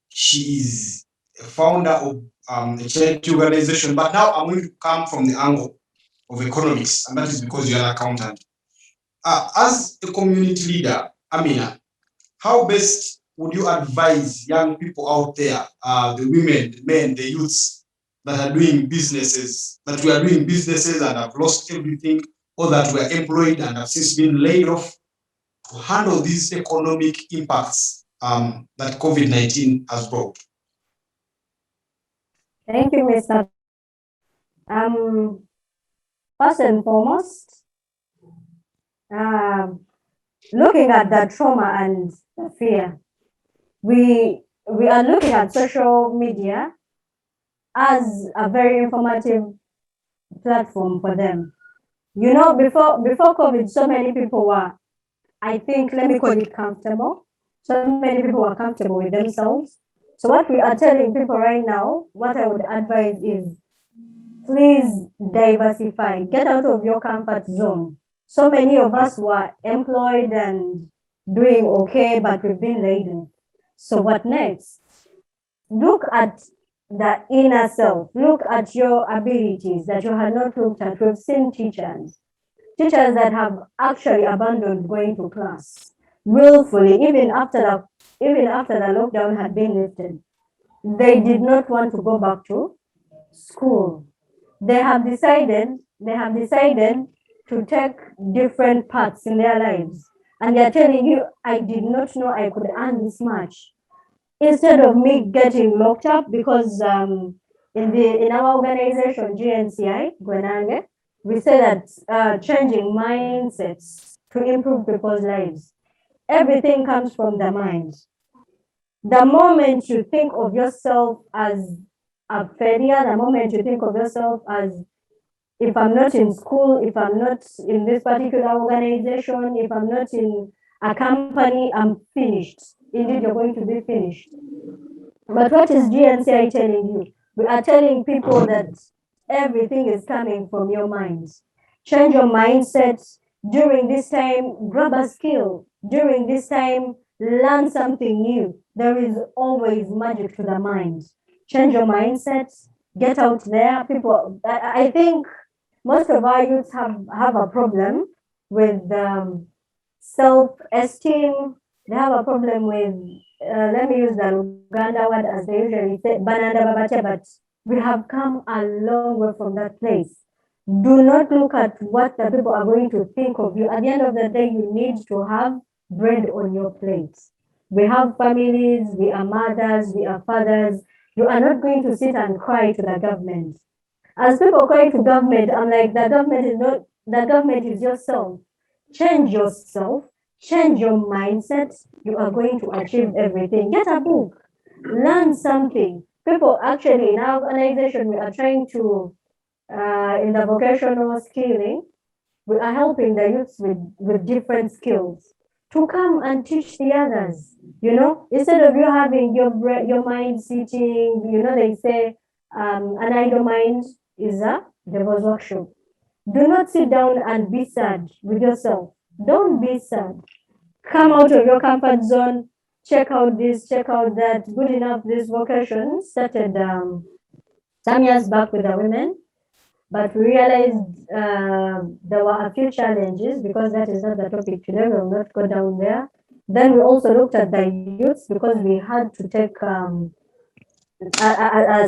She is a founder of a charity organization. But now I'm going to come from the angle of economics, and that is because you're an accountant. As a community leader, Aminah, how best would you advise young people out there, the women, the men, the youths that are doing businesses, that we are doing businesses and have lost everything, or that we are employed and have since been laid off, to handle these economic impacts that COVID-19 has brought? Thank you, Mr. First and foremost, looking at the trauma and the fear, we are looking at social media as a very informative platform for them. You know, before COVID, so many people were, I think, let me call it comfortable. So many people were comfortable with themselves. So what we are telling people right now, what I would advise is, please diversify, get out of your comfort zone. So many of us were employed and doing okay, but we've been laid off. So what next? Look at the inner self. Look at your abilities that you had not looked at. We've seen teachers that have actually abandoned going to class willfully, even after the lockdown had been lifted. They did not want to go back to school. They have decided they have decided to take different paths in their lives. And they're telling you, I did not know I could earn this much. Instead of me getting locked up, because in our organization, GNCI, Gwe Nange, we say that changing mindsets to improve people's lives. Everything comes from the mind. The moment you think of yourself as a failure, the moment you think of yourself as, if I'm not in school, if I'm not in this particular organization, if I'm not in a company, I'm finished. Indeed, you're going to be finished. But what is GNCI telling you? We are telling people that everything is coming from your mind. Change your mindset. During this time, grab a skill. During this time, learn something new. There is always magic to the mind. Change your mindset. Get out there. People, I think most of our youths have a problem with self-esteem. They have a problem with, let me use the Uganda word as they usually say, bananda babate, but we have come a long way from that place. Do not look at what the people are going to think of you. At the end of the day, you need to have bread on your plate. We have families, we are mothers, we are fathers. You are not going to sit and cry to the government. As people cry to government, I'm like, the government is not, the government is yourself. Change yourself, change your mindset. You are going to achieve everything. Get a book, learn something. People actually in our organization, we are trying to, in the vocational skilling, we are helping the youths with different skills to come and teach the others. You know, instead of you having your mind sitting, you know, they say an idle mind is a devil's workshop. Do not sit down and be sad with yourself. Don't be sad. Come out of your comfort zone. Check out this, check out that. Good enough, this vocation started some years back with the women, but we realized there were a few challenges, because that is not the topic today. We will not go down there. Then we also looked at the youths, because we had to take a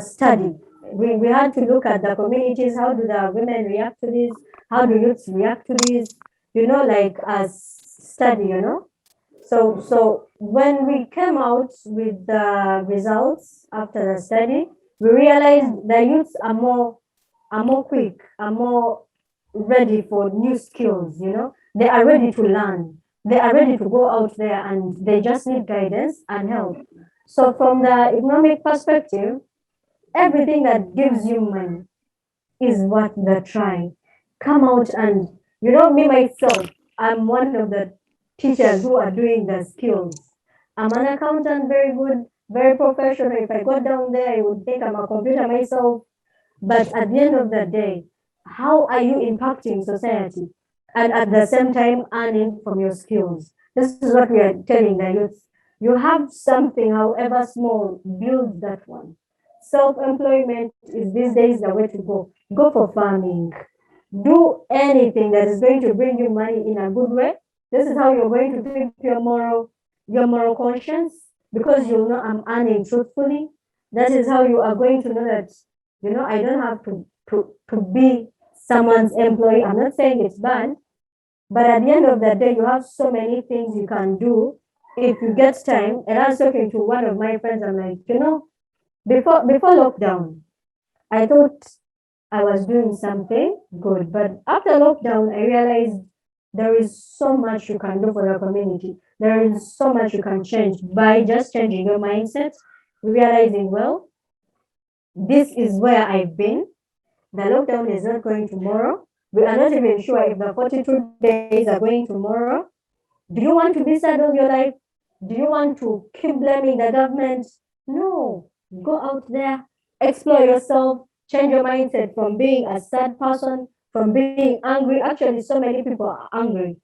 study. We had to look at the communities. How do the women react to this? How do youths react to this? You know, like a study, you know. So when we came out with the results after the study, we realized the youths are more quick, are more ready for new skills, you know. They are ready to learn. They are ready to go out there, and they just need guidance and help. So from the economic perspective, everything that gives you money is what they're trying. Come out and, you know, me myself, I'm one of the teachers who are doing the skills. I'm an accountant, very good, very professional. If I go down there, I would think I'm a computer myself. But at the end of the day, how are you impacting society? And at the same time, earning from your skills. This is what we are telling the youth. You have something, however small, build that one. Self-employment is these days the way to go. Go for farming. Do anything that is going to bring you money in a good way. This is how you're going to keep your moral conscience, because you'll know I'm earning truthfully. That is how you are going to know that, you know, I don't have to be someone's employee. I'm not saying it's bad, but at the end of the day, you have so many things you can do if you get time. And I was talking to one of my friends, I'm like, you know, before lockdown, I thought I was doing something good, but after lockdown, I realized there is so much you can do for the community. There is so much you can change by just changing your mindset, realizing, well, this is where I've been. The lockdown is not going tomorrow. We are not even sure if the 42 days are going tomorrow. Do you want to be sad all your life? Do you want to keep blaming the government? No. Go out there, explore yourself, change your mindset from being a sad person, from being angry. Actually, so many people are angry.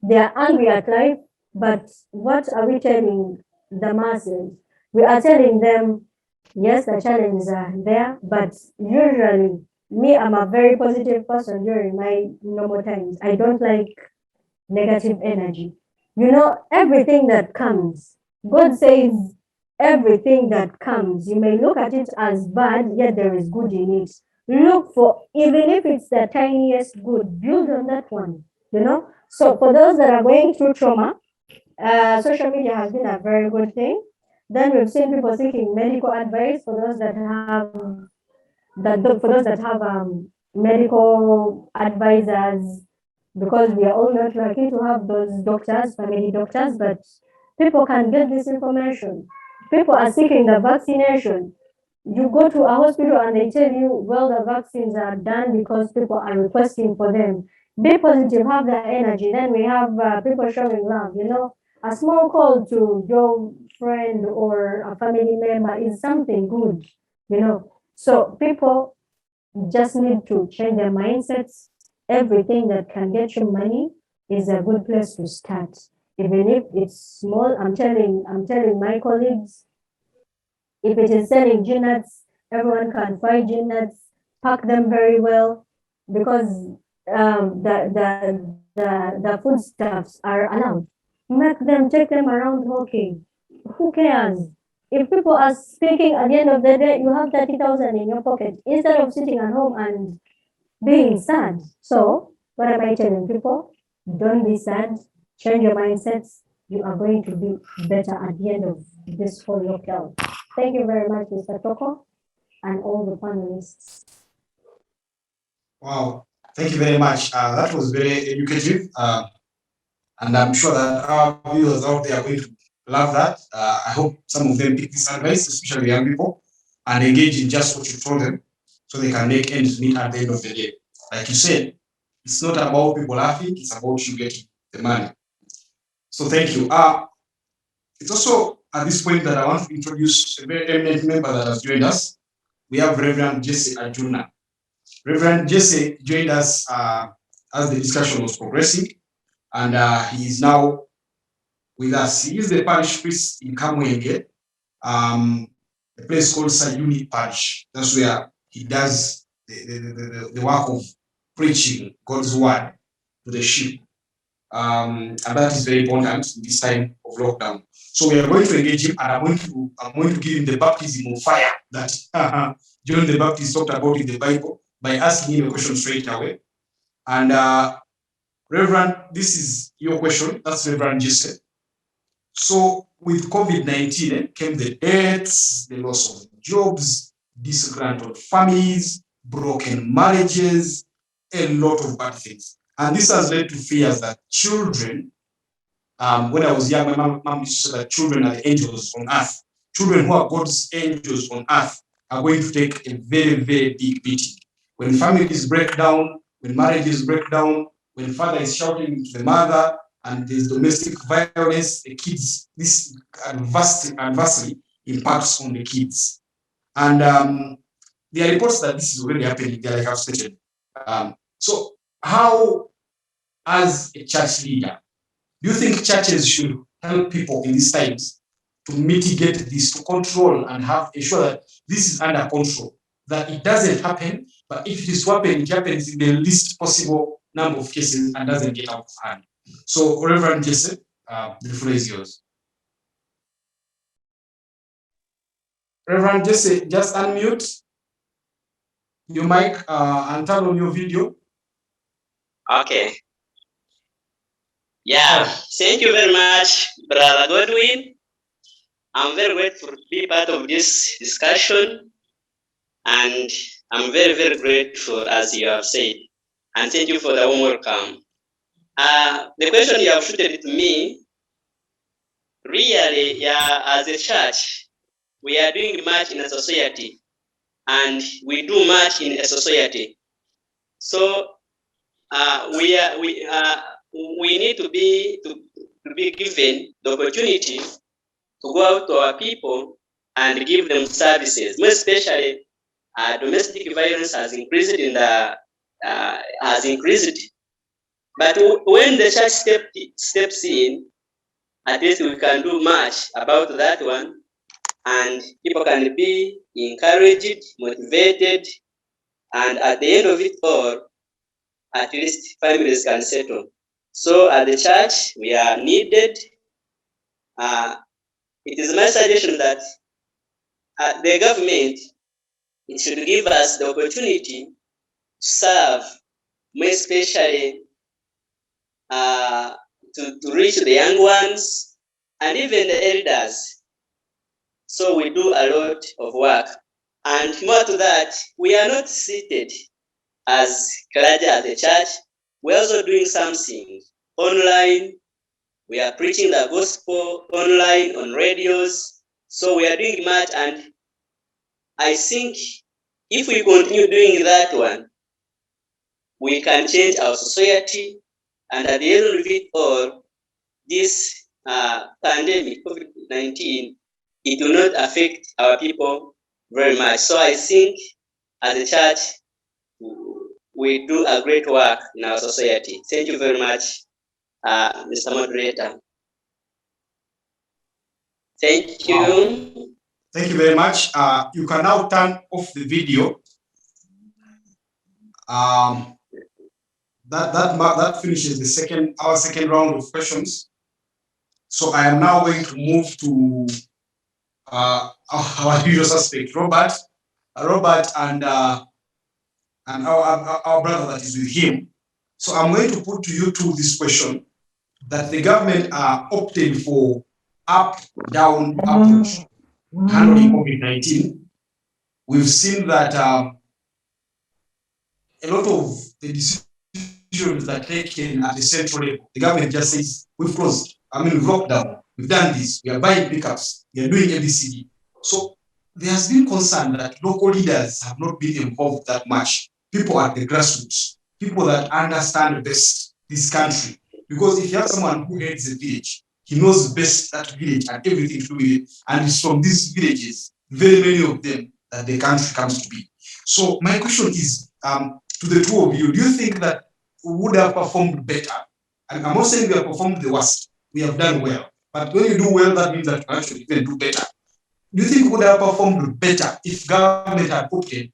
They are angry at life, but what are we telling the masses? We are telling them, yes, the challenges are there, but usually, me, I'm a very positive person during my normal times. I don't like negative energy. You know, everything that comes, God says everything that comes, you may look at it as bad, yet there is good in it. look for, even if it's the tiniest good, build on that one, you know. So for those that are going through trauma, social media has been a very good thing. Then we've seen people seeking medical advice for those that have medical advisors, because we are all not lucky to have those doctors, family doctors, but people can get this information. People are seeking the vaccination. You go to a hospital and they tell you, well, the vaccines are done because people are requesting for them. Be positive, have the energy. Then we have people showing love, you know. A small call to your friend or a family member is something good, you know. So people just need to change their mindsets. Everything that can get you money is a good place to start. Even if it's small, I'm telling my colleagues, if it is selling gin nuts, everyone can fry gin nuts, pack them very well, because the foodstuffs are allowed. Make them, take them around walking. Who cares? If people are speaking at the end of the day, you have 30,000 in your pocket instead of sitting at home and being sad. So, what am I telling people? Don't be sad. Change your mindsets. You are going to be better at the end of this whole lockdown. Thank you very much, Mr. Toko, and all the panelists. Wow, thank you very much. That was very educative, and I'm sure that our viewers out there are going to love that. I hope some of them pick this advice, especially young people, and engage in just what you told them, so they can make ends meet at the end of the day. Like you said, it's not about people laughing; it's about you getting the money. So thank you. It's also at this point that I want to introduce a very eminent member that has joined us. We have Reverend Jesse Ajuna. Reverend Jesse joined us as the discussion was progressing, and he is now with us. He is the parish priest in Kamwenge, a place called Sayuni Parish. That's where he does the work of preaching God's word to the sheep. And that is very important in this time of lockdown. So we are going to engage him, and I'm going to give him the baptism of fire that John the Baptist talked about in the Bible, by asking him a question straight away. And Reverend, this is your question. That's Reverend Jesse. So with COVID-19 came the deaths, the loss of jobs, disgruntled families, broken marriages, a lot of bad things. And this has led to fears that children, when I was young, my mom used to say that children are the angels on earth. Children who are God's angels on earth are going to take a very, very big beating. When families break down, when marriages break down, when father is shouting to the mother, and there's domestic violence, the kids, this adversely impacts on the kids. And there are reports that this is already happening, like I've stated. So how, as a church leader, do you think churches should help people in these times to mitigate this, to control and ensure that this is under control, that it doesn't happen, but if it is happening, it happens in the least possible number of cases and doesn't get out of hand? So, Reverend Jesse, the floor is yours. Reverend Jesse, just unmute your mic and turn on your video. Okay. Yeah, thank you very much, Brother Godwin. I'm very grateful to be part of this discussion, and I'm very, very grateful, as you have said, and thank you for the warm welcome. The question you have shooted to me, really, yeah, as a church, we are doing much in a society, and we do much in a society. So we need to be given the opportunity to go out to our people and give them services. More especially, domestic violence has increased But when the church steps in, at least we can do much about that one, and people can be encouraged, motivated, and at the end of it all, at least families can settle. So at the church, we are needed. It is my suggestion that the government it should give us the opportunity to serve, more especially to reach the young ones and even the elders. So we do a lot of work. And more to that, we are not seated as clergy at the church. We're also doing something online. We are preaching the gospel online on radios. So we are doing much, and I think if we continue doing that one, we can change our society, and at the end of it all, this pandemic, Covid-19, it will not affect our people very much. So I think as a church, we do a great work in our society. Thank you very much, Mr. Moderator. Thank you. Wow. Thank you very much. You can now turn off the video. That finishes our second round of questions. So I am now going to move to our usual suspect, Robert, and our brother that is with him. So I'm going to put to you two this question: that the government are opting for up-down approach handling COVID-19. We've seen that a lot of the decisions that are taken at the central level, the government just says, we've closed, we've locked down, we've done this, we are buying pickups, we are doing ABCD. So there has been concern that local leaders have not been involved that much. People at the grassroots, people that understand best this country. Because if you have someone who heads a village, he knows best that village and everything to do with it. And it's from these villages, very many of them, that the country comes to be. So my question is, to the two of you, do you think that we would have performed better? And I'm not saying we have performed the worst. We have done well. But when you do well, that means that you actually even do better. Do you think we would have performed better if government had opted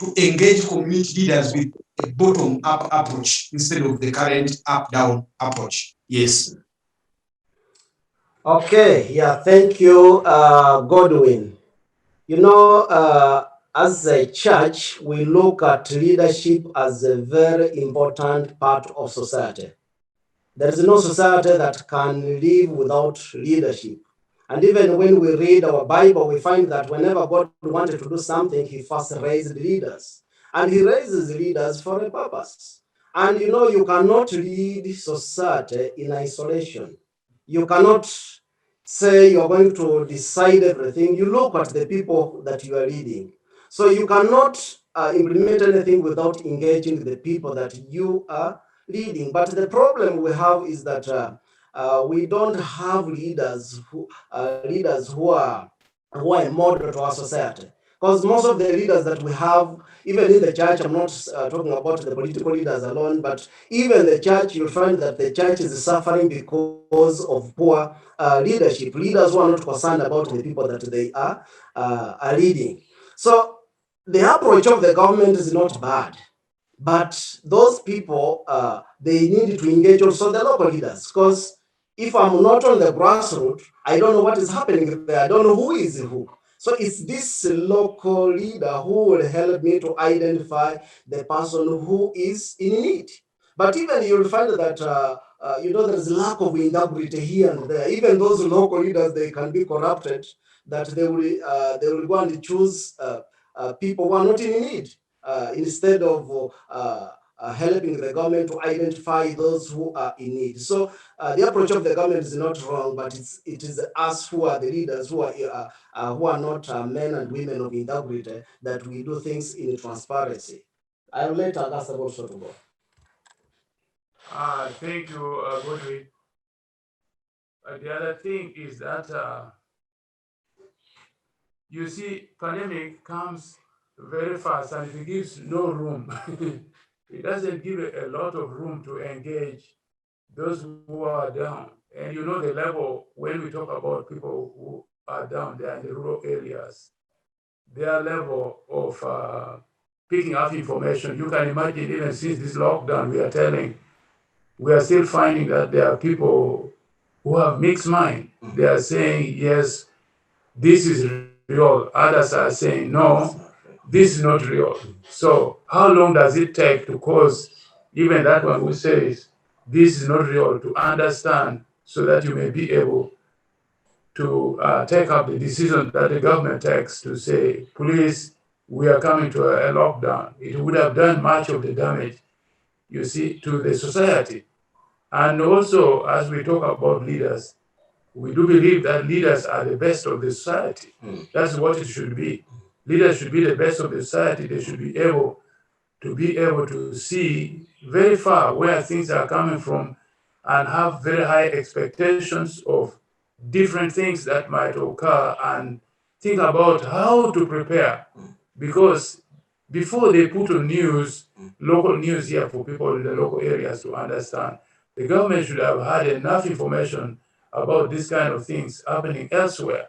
to engage community leaders with a bottom-up approach instead of the current up-down approach? Yes. Okay, yeah, thank you, Godwin. You know, as a church, we look at leadership as a very important part of society. There is no society that can live without leadership. And even when we read our Bible, we find that whenever God wanted to do something, he first raised leaders. And he raises leaders for a purpose. And you know, you cannot lead society in isolation. You cannot say you're going to decide everything. You look at the people that you are leading. So you cannot implement anything without engaging the people that you are leading. But the problem we have is that we don't have leaders who are a model to our society. Because most of the leaders that we have, even in the church, I'm not talking about the political leaders alone, but even the church, you'll find that the church is suffering because of poor leadership. Leaders who are not concerned about the people that they are leading. So the approach of the government is not bad. But those people, they need to engage also the local leaders, because if I'm not on the grassroots, I don't know what is happening there. I don't know who is who. So it's this local leader who will help me to identify the person who is in need. But even you'll find that there's lack of integrity here and there. Even those local leaders, they can be corrupted. That they will go and choose people who are not in need. Instead of helping the government to identify those who are in need. So the approach of the government is not wrong, but it is us who are the leaders who are not men and women of integrity that we do things in transparency. I will let Augustine also to go. Thank you, Godwin. The other thing is that you see, pandemic comes very fast and it gives no room. It doesn't give a lot of room to engage those who are down. And you know the level, when we talk about people who are down there in the rural areas, their level of picking up information, you can imagine even since this lockdown, we are still finding that there are people who have mixed mind. They are saying, yes, this is real. Others are saying, no, this is not real. So how long does it take to cause even that one who says this is not real to understand, so that you may be able to take up the decision that the government takes to say, please, we are coming to a lockdown. It would have done much of the damage, you see, to the society. And also, as we talk about leaders, we do believe that leaders are the best of the society. That's what it should be. Leaders should be the best of the society. They should be able to see very far where things are coming from and have very high expectations of different things that might occur and think about how to prepare. Because before they put on news, local news here for people in the local areas to understand, the government should have had enough information about these kind of things happening elsewhere.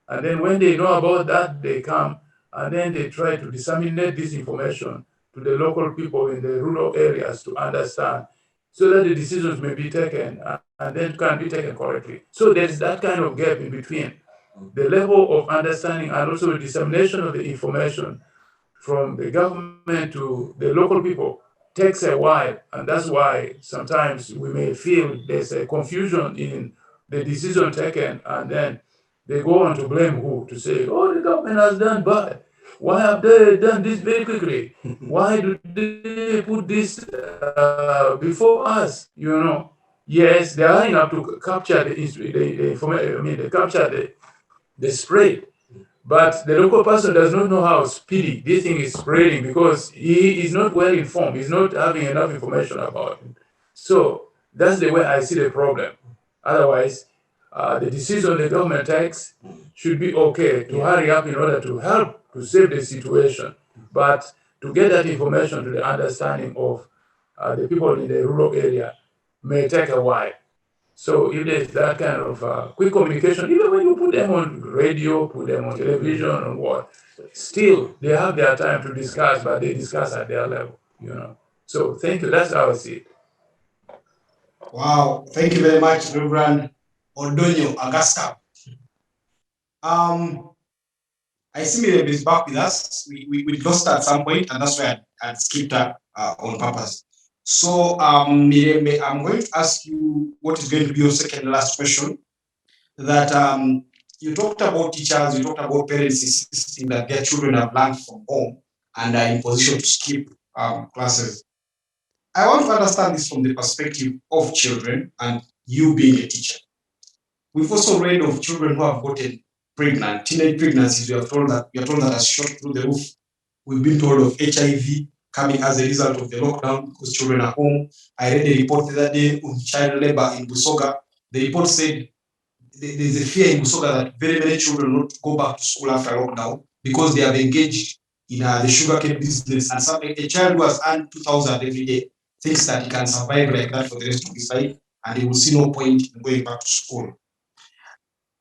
And then when they know about that, they come and then they try to disseminate this information to the local people in the rural areas to understand, so that the decisions may be taken and then can be taken correctly. So there's that kind of gap in between the level of understanding and also the dissemination of the information from the government to the local people takes a while, and that's why sometimes we may feel there's a confusion in the decision taken, and then they go on to blame who, to say, oh, the government has done bad. Why have they done this very quickly? Why do they put this before us? You know, yes, they are enough to capture the information. I mean, they capture the spread. But the local person does not know how speedy this thing is spreading, because he is not well informed. He's not having enough information about it. So that's the way I see the problem. Otherwise, the decision the government takes should be okay to hurry up in order to help to save the situation. But to get that information to the understanding of the people in the rural area may take a while. So if there's that kind of quick communication, even when you put them on radio, put them on television or what, still they have their time to discuss, but they discuss at their level, you know. So thank you. That's how I see it. Wow, thank you very much, Rev. Odonyo Agustav. I see Mirembe is back with us. We lost her at some point, and that's why I skipped her on purpose. So, Mirembe, I'm going to ask you what is going to be your second last question. That you talked about teachers, you talked about parents insisting that their children have learned from home and are in position to skip classes. I want to understand this from the perspective of children and you being a teacher. We've also read of children who have gotten pregnant, teenage pregnancies. We are told that has shot through the roof. We've been told of HIV coming as a result of the lockdown because children are home. I read a report the other day on child labor in Busoga. The report said there's a fear in Busoga that very many children will not go back to school after lockdown because they have engaged in the sugarcane business, and a child who has earned 2,000 every day thinks that he can survive like that for the rest of his life, and he will see no point in going back to school.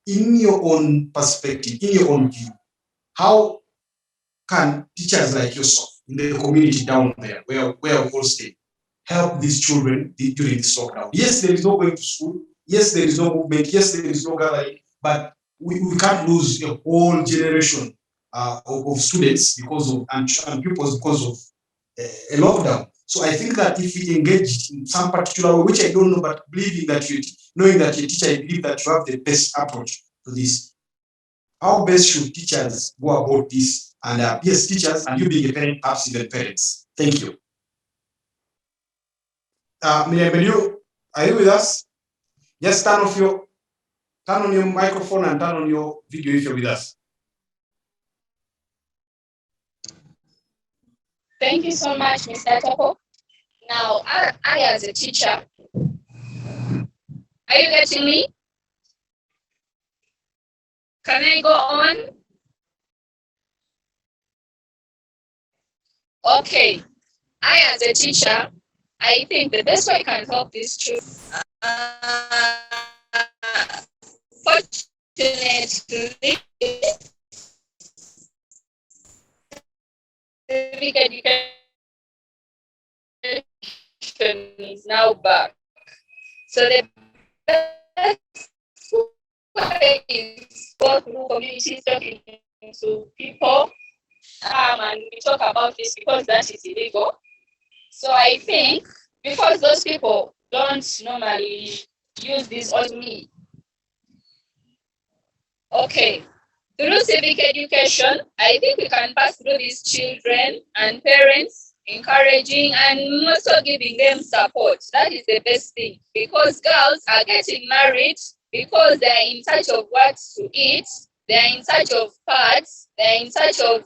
In your own perspective, in your own view, how can teachers like yourself in the community down there, where we all stay, help these children during this lockdown? Yes, there is no going to school. Yes, there is no movement. Yes, there is no gathering. But we can't lose a whole generation of students because of and pupils because of a lockdown. So I think that if we engage in some particular way, which I don't know, but believing that knowing that you're a teacher, I believe that you have the best approach to this. How best should teachers go about this? And yes, teachers, and you being a parent, perhaps even parents. Thank you. Mirembe, are you with us? Just turn on your microphone and turn on your video if you're with us. Thank you so much, Mr. Toko. Now, I as a teacher, are you getting me? Can I go on? Okay. I as a teacher, I think the best way I can help these children, fortunately, civic education is now back. So the best way is go through community talking to people come and we talk about this because that is illegal. So I think because those people don't normally use this on me. Okay. Through civic education, I think we can pass through these children and parents, encouraging and also giving them support. That is the best thing because girls are getting married because they are in search of what to eat, they are in search of pads, they are in search of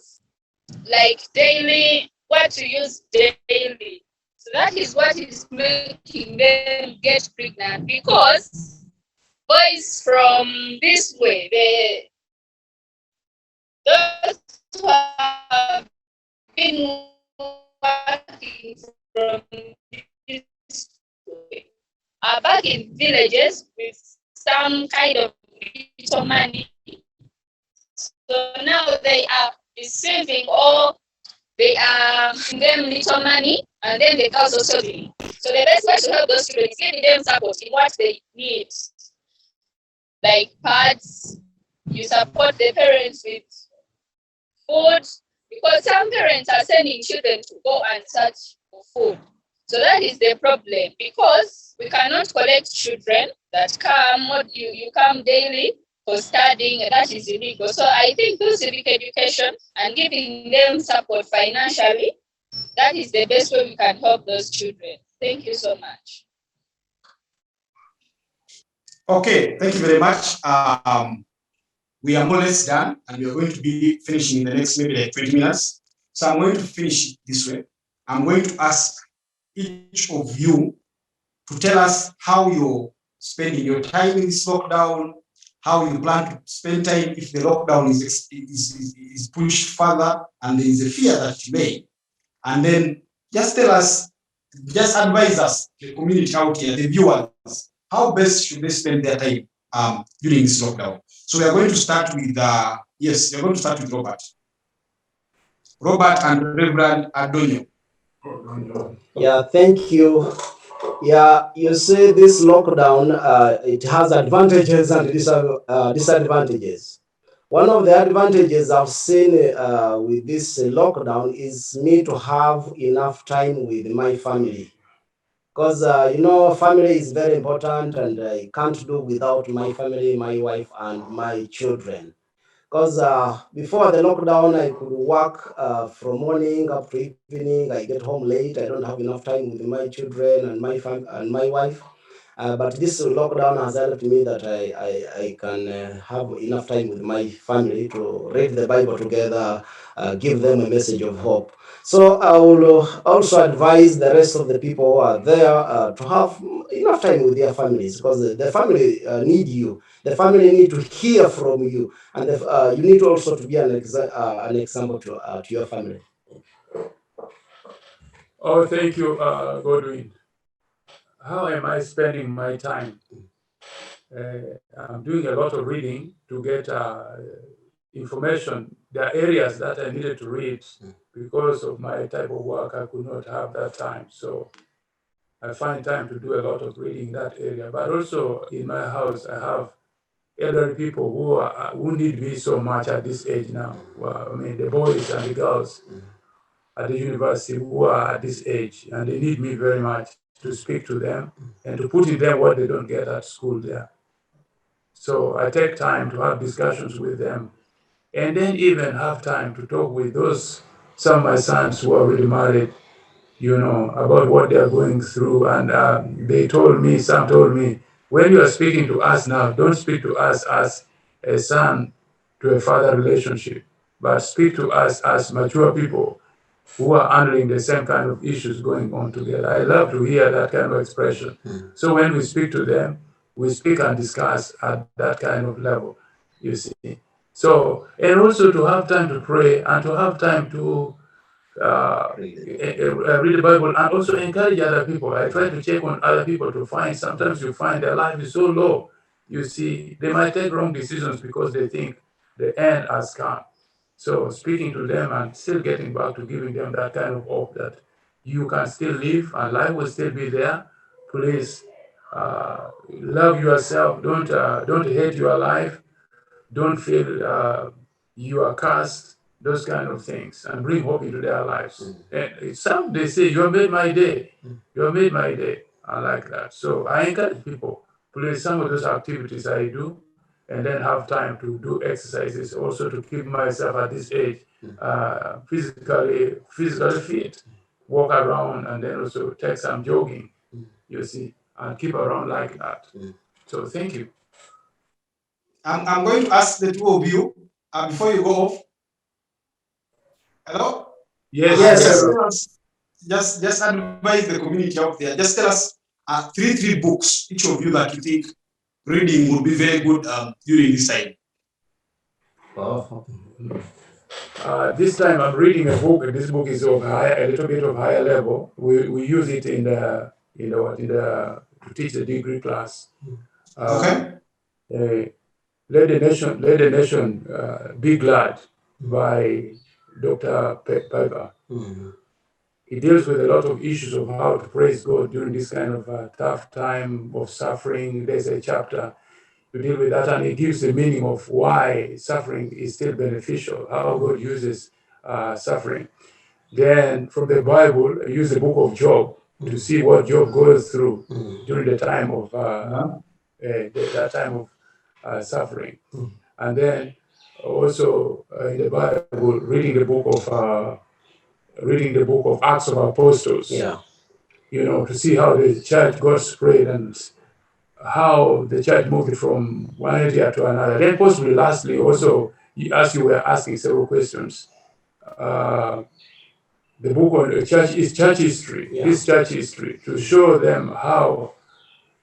like daily what to use daily. So that is what is making them get pregnant because boys from this way, those who have been working from this way are back in villages with some kind of little money. So now they are receiving or they are giving them little money and then the girls also doing. So the best way to help those children is giving them support in what they need. Like pads, you support the parents with food, because some parents are sending children to go and search for food. So that is the problem, because we cannot collect children that come, you come daily for studying, and that is illegal. So I think through civic education and giving them support financially, that is the best way we can help those children. Thank you so much. Okay, thank you very much. We are more or less done, and we are going to be finishing in the next maybe like 20 minutes. So I'm going to finish this way. I'm going to ask each of you to tell us how you're spending your time in this lockdown, how you plan to spend time if the lockdown is pushed further and there is a fear that you may. And then just tell us, just advise us, the community out here, the viewers, how best should they spend their time during this lockdown. So we are going to start with, yes, we are going to start with Robert. Robert and Reverend Odonyo. Yeah, thank you. Yeah, you see, this lockdown, it has advantages and disadvantages. One of the advantages I've seen with this lockdown is me to have enough time with my family. Because, family is very important, and I can't do without my family, my wife, and my children. Because before the lockdown, I could work from morning up to evening. I get home late. I don't have enough time with my children and my wife. But this lockdown has helped me that I can have enough time with my family to read the Bible together, give them a message of hope. So I will also advise the rest of the people who are there to have enough time with their families, because the family need you. The family need to hear from you, and you need also to be an example to your family. Oh, thank you, Godwin. How am I spending my time? I'm doing a lot of reading to get information. There are areas that I needed to read because of my type of work. I could not have that time. So I find time to do a lot of reading in that area. But also in my house, I have elderly people who need me so much at this age now. Well, I mean, the boys and the girls at the university who are at this age, and they need me very much to speak to them and to put in them what they don't get at school there. So I take time to have discussions with them, and then even have time to talk with some of my sons who are already married, about what they are going through. And some told me, when you are speaking to us now, don't speak to us as a son to a father relationship, but speak to us as mature people who are handling the same kind of issues going on together. I love to hear that kind of expression. So when we speak to them, we speak and discuss at that kind of level, you see. So, and also to have time to pray and to have time to read the Bible and also encourage other people. I try to check on other people to find, sometimes you find their life is so low, you see, they might take wrong decisions because they think the end has come. So speaking to them and still getting back to giving them that kind of hope that you can still live and life will still be there. Please love yourself. Don't hate your life. Don't feel you are cursed. those kind of things, and bring hope into their lives. And some, they say, you have made my day. You have made my day. I like that. So I encourage people, please, some of those activities I do, and then have time to do exercises also to keep myself at this age physically fit, walk around, and then also take some jogging, you see, and keep around like that. So thank you. I'm going to ask the two of you before you go off. Hello? Yes. Just advise the community out there. Just tell us three books, each of you, that you think reading would be very good during this time. This time I'm reading a book, and this book is of a little bit of higher level. We use it to teach the degree class. Okay. Let the nation be glad by Dr. Piper. He deals with a lot of issues of how to praise God during this kind of tough time of suffering. There's a chapter to deal with that, and it gives the meaning of why suffering is still beneficial, how God uses suffering. Then from the Bible, I use the book of Job to see what Job goes through during the time of that time of suffering. And then also in the Bible, reading the book of Acts of Apostles. To see how the church got spread and how the church moved from one area to another. Then possibly lastly, also, as you were asking several questions, the book on church history, this church history, to show them how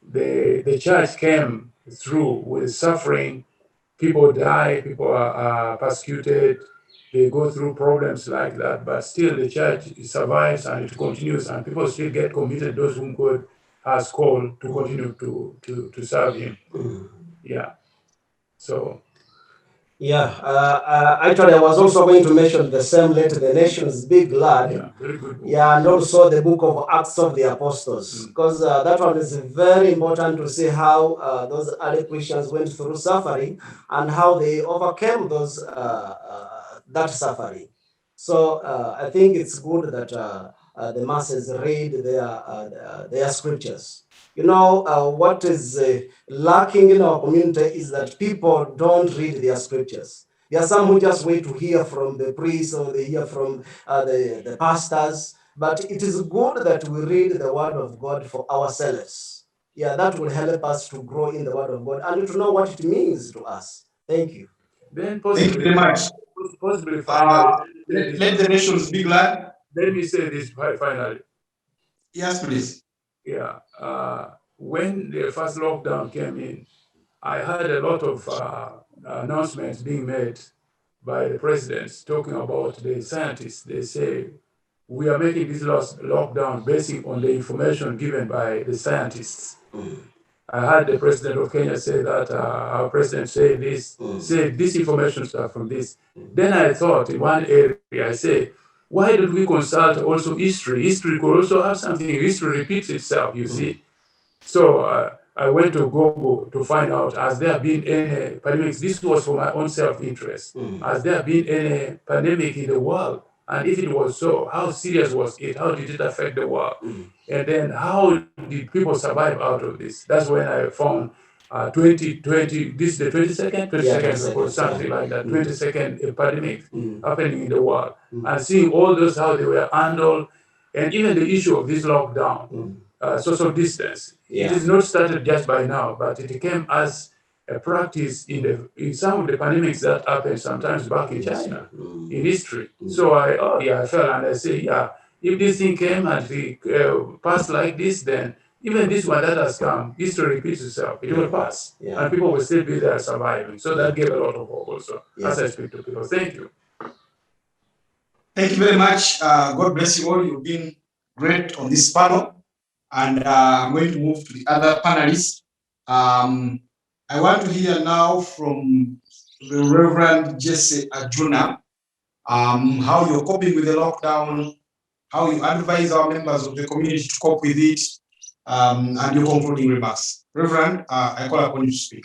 the church came through with suffering. People die, people are persecuted, they go through problems like that, but still the church survives and it continues, and people still get committed, those whom God has called to continue to serve Him. Yeah. So. Actually, I was also going to mention the same, Let the Nations Be Glad. Yeah, very good book. And also the book of Acts of the Apostles, because that one is very important to see how those early Christians went through suffering and how they overcame those that suffering. So I think it's good that the masses read their scriptures. What is lacking in our community is that people don't read their scriptures. There are some who just wait to hear from the priest or they hear from the pastors, but it is good that we read the word of God for ourselves. Yeah, that will help us to grow in the word of God and to know what it means to us. Thank you. Then Thank you very much. Possibly finally, let the nations be glad. Let me say this finally. Yes, please. Yeah. When the first lockdown came in, I heard a lot of announcements being made by the presidents talking about the scientists. They say, we are making this lockdown based on the information given by the scientists. I heard the president of Kenya say that, our president said this information stuff from this. Then I thought in one area, I say, why don't we consult also history? History could also have something. History repeats itself, you see. So I went to Google to find out, has there been any pandemics? This was for my own self-interest. Has there been any pandemic in the world? And if it was so, how serious was it? How did it affect the world? And then how did people survive out of this? That's when I found 2020, this is the 22nd report, something like that, 22nd pandemic happening in the world. And seeing all those, how they were handled, and even the issue of this lockdown, social distance. It is not started just by now, but it came as a practice in some of the pandemics that happened sometimes back in China, in history. So I fell and I say, if this thing came and it passed like this, then even this one that has come, history repeats itself. It will pass, and people will still be there surviving. So that gave a lot of hope also, as I speak to people. Thank you. Thank you very much. God bless you all. You've been great on this panel. And I'm going to move to the other panelists. I want to hear now from the Reverend Jesse Ajuna, how you're coping with the lockdown, how you advise our members of the community to cope with it, and your concluding remarks. Reverend, I call upon you to speak.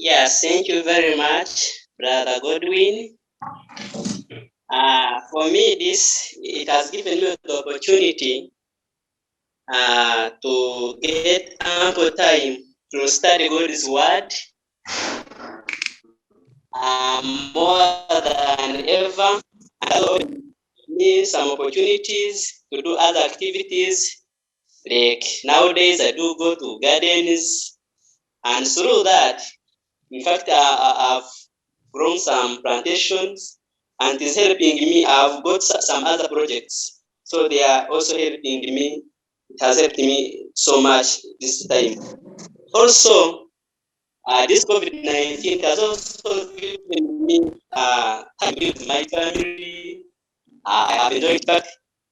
Yes, thank you very much, Brother Godwin. For me, it has given me the opportunity to get ample time to study God's word more than ever. And also me some opportunities to do other activities. Like nowadays, I do go to gardens, and through that, in fact, I've grown some plantations, and it's helping me. I've got some other projects, so they are also helping me. It has helped me so much this time. Also, this COVID-19 has also given me time with my family. I have enjoyed it.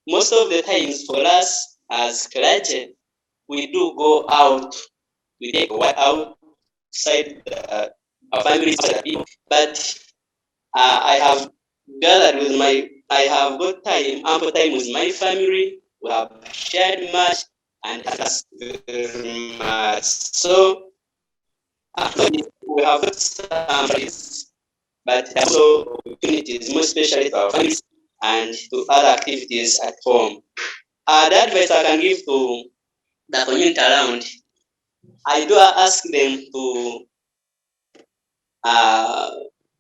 Most of the times for us as clergy, we do go out. We take a walk outside our families, people. But I have gathered with I have got time, ample time with my family. We have shared much and us very much. So we have got some risks, but also opportunities, more especially to our families and to other activities at home. The advice I can give to the community around, I do ask them to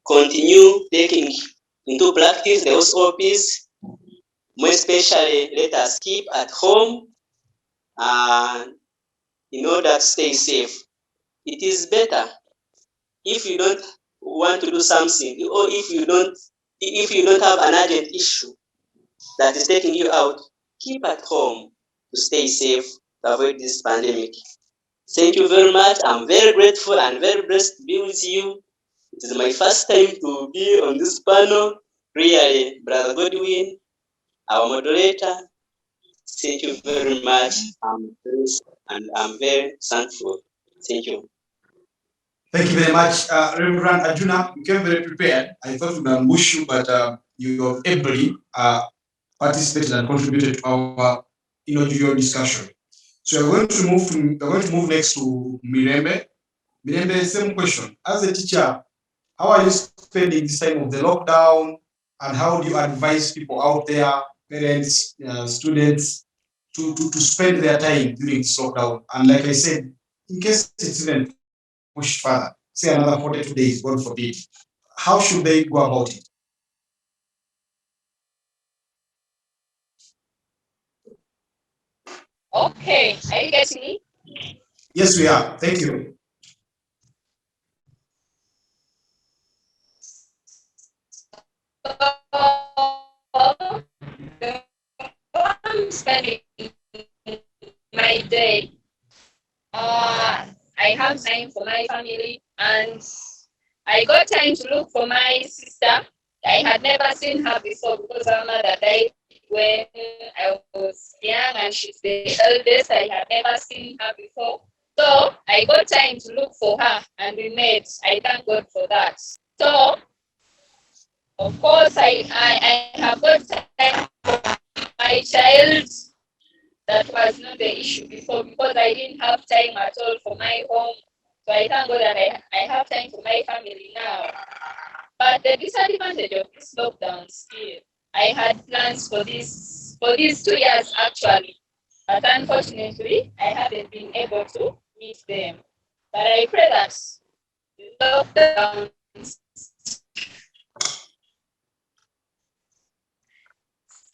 continue taking into practice the SOPs. More especially, let us keep at home in order to stay safe. It is better if you don't want to do something, or if you don't have an urgent issue that is taking you out, keep at home to stay safe, to avoid this pandemic. Thank you very much. I'm very grateful and very blessed to be with you. It is my first time to be on this panel. Really, Brother Godwin, our moderator, thank you very much. I'm blessed and I'm very thankful. Thank you. Thank you very much, Reverend Ajuna. You came very prepared. I thought we'd ambush you, but you have ably participated and contributed to our individual discussion. So we're going to move next to Mirembe. Mirembe, same question. As a teacher, how are you spending this time of the lockdown, and how do you advise people out there, parents, students, to spend their time during this lockdown? And like I said, in case it's even pushed further, say another 42 days, God forbid, how should they go about it? Okay, are you getting me? Yes, we are. Thank you. I'm spending my day. I have time for my family, and I got time to look for my sister. I had never seen her before because her mother died when I was young, and she's the eldest. I had never seen her before. So I got time to look for her, and we met. I thank God for that. So, of course, I have got time for my child. That was not the issue before, because I didn't have time at all for my home. So I thank God that I have time for my family now. But the disadvantage of this lockdown still, I had plans for these 2 years actually, but unfortunately I haven't been able to meet them. But I pray that the lockdown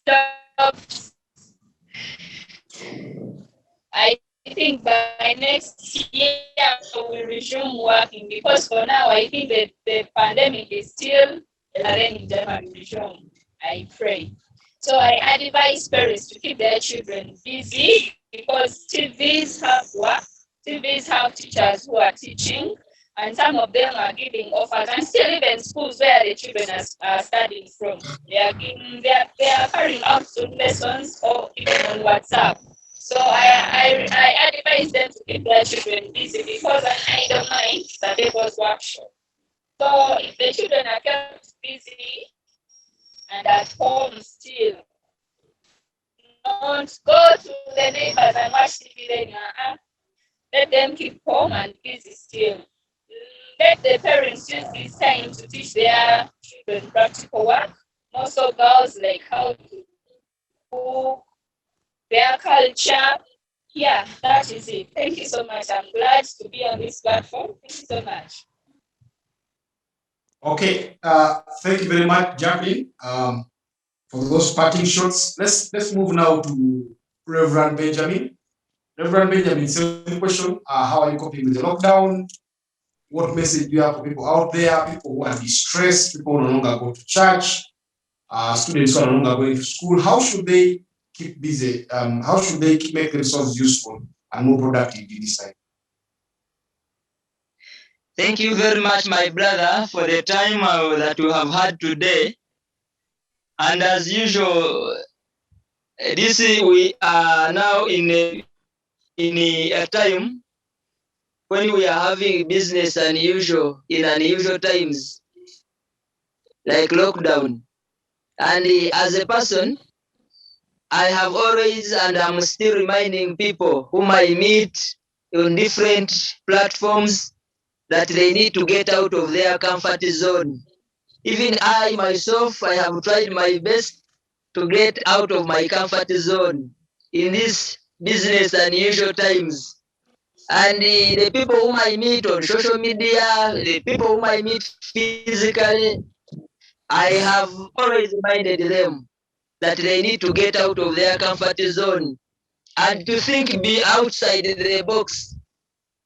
stops. I think by next year we'll resume working, because for now I think that the pandemic is still running January resume. I pray. So I advise parents to keep their children busy, because TVs have work, TVs have teachers who are teaching, and some of them are giving offers, and still even schools where the children are studying from, they are carrying out Zoom lessons or even on WhatsApp. So I advise them to keep their children busy, because I don't mind that it was workshop. So if the children are kept busy and at home still, don't go to the neighbors and watch TV then. Let them keep home and busy still. let the parents use this time to teach their children practical work. Also girls, like how to cook, their culture. Yeah, that is it. Thank you so much. I'm glad to be on this platform. Thank you so much. Okay, thank you very much, Jacqueline, for those parting shots. Let's move now to Reverend Benjamin. Reverend Benjamin, same question. How are you coping with the lockdown? What message do you have for people out there? People who are distressed, people who no longer go to church, students who are no longer going to school. How should they keep busy? How should they make themselves useful and more productive in this time? Thank you very much, my brother, for the time that you have had today. And as usual, we are now in a time when we are having business unusual in unusual times, like lockdown. And as a person, I have always, and I'm still reminding people whom I meet on different platforms that they need to get out of their comfort zone. Even I myself, I have tried my best to get out of my comfort zone in these business unusual times. And the people whom I meet on social media, the people whom I meet physically, I have always reminded them that they need to get out of their comfort zone and to think be outside the box.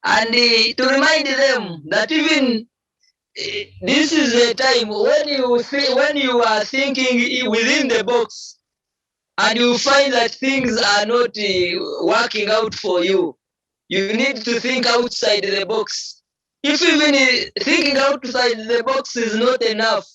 And to remind them that even this is a time when you are thinking within the box and you find that things are not working out for you. You need to think outside the box. If even thinking outside the box is not enough,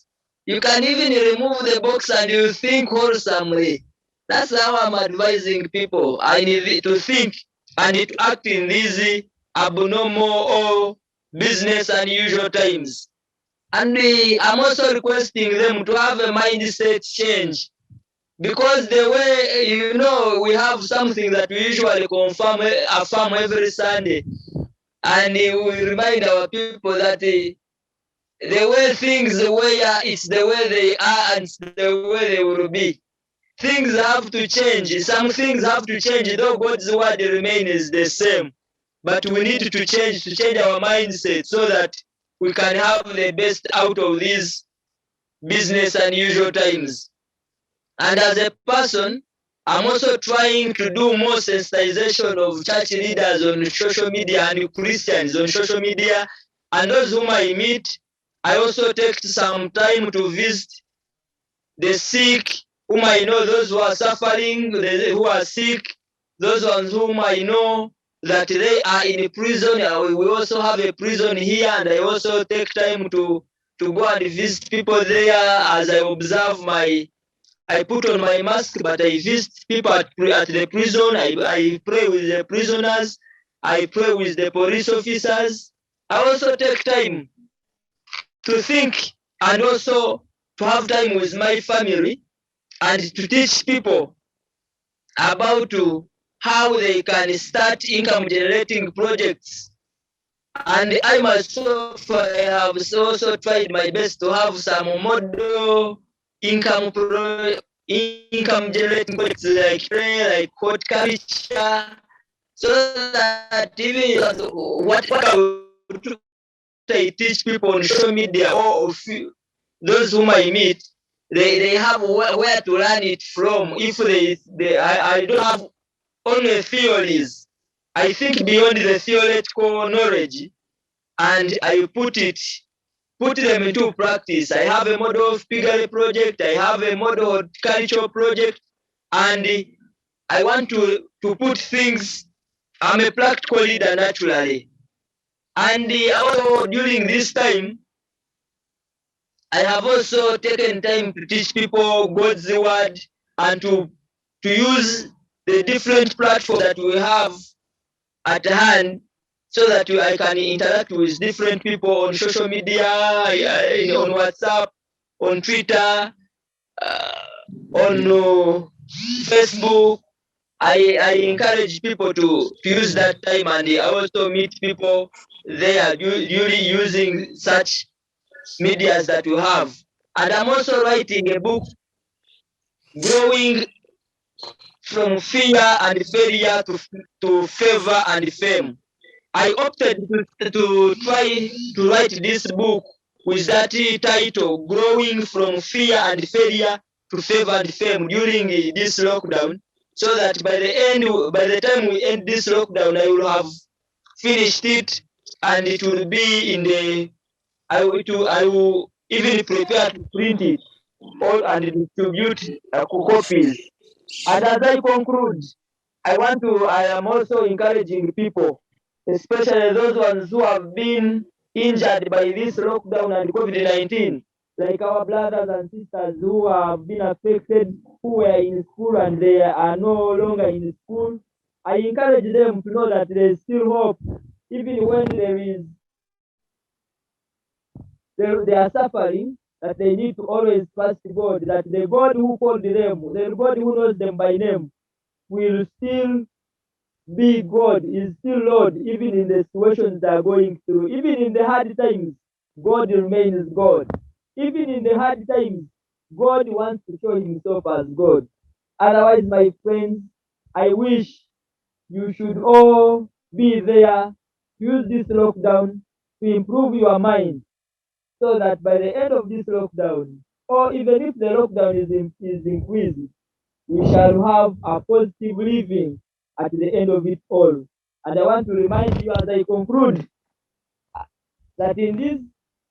you can even remove the box and you think wholesomely. That's how I'm advising people. I need to think and to act in these abnormal or business unusual times. And I'm also requesting them to have a mindset change, because the way, we have something that we usually affirm every Sunday, and we remind our people that the way things it's the way they are and it's the way they will be. Things have to change. Some things have to change, though God's word remains the same. But we need to change our mindset so that we can have the best out of these business unusual times. And as a person, I'm also trying to do more sensitization of church leaders on social media and Christians on social media. And those whom I meet, I also take some time to visit the sick, whom I know, those who are suffering, who are sick, those ones whom I know that they are in prison. We also have a prison here, and I also take time to go and visit people there. As I observe I put on my mask, but I visit people at the prison. I pray with the prisoners. I pray with the police officers. I also take time to think and also to have time with my family and to teach people about how they can start income generating projects. And I myself have also tried my best to have some model income generating projects like horticulture, so that even what I teach people on social media or those whom I meet, they have where to learn it from. If I don't have only theories, I think beyond the theoretical knowledge, and I put them into practice. I have a model of piggery project, I have a model horticultural project, and I want to put things. I'm a practical leader naturally. And also during this time, I have also taken time to teach people God's word and to use the different platforms that we have at hand, so that I can interact with different people on social media, on WhatsApp, on Twitter, on Facebook, I encourage people to use that time, and I also meet people there using such medias that you have. And I'm also writing a book, Growing from Fear and Failure to Favor and Fame. I opted to try to write this book with that title, Growing from Fear and Failure to Favor and Fame, during this lockdown, so that by the time we end this lockdown, I will have finished it, and it will be in the, I will even prepare to print it all and distribute copies. And as I conclude, I am also encouraging people, especially those ones who have been injured by this lockdown and COVID-19, like our brothers and sisters who have been affected, who were in school and they are no longer in school. I encourage them to know that there is still hope, even when they are suffering, that they need to always trust God, that the God who called them, the God who knows them by name, will still be God, is still Lord, even in the situations they are going through. Even in the hard times, God remains God. Even in the hard times, God wants to show himself as God. Otherwise, my friends, I wish you should all be there. Use this lockdown to improve your mind, so that by the end of this lockdown, or even if the lockdown is increased, we shall have a positive living at the end of it all. And I want to remind you as I conclude that in this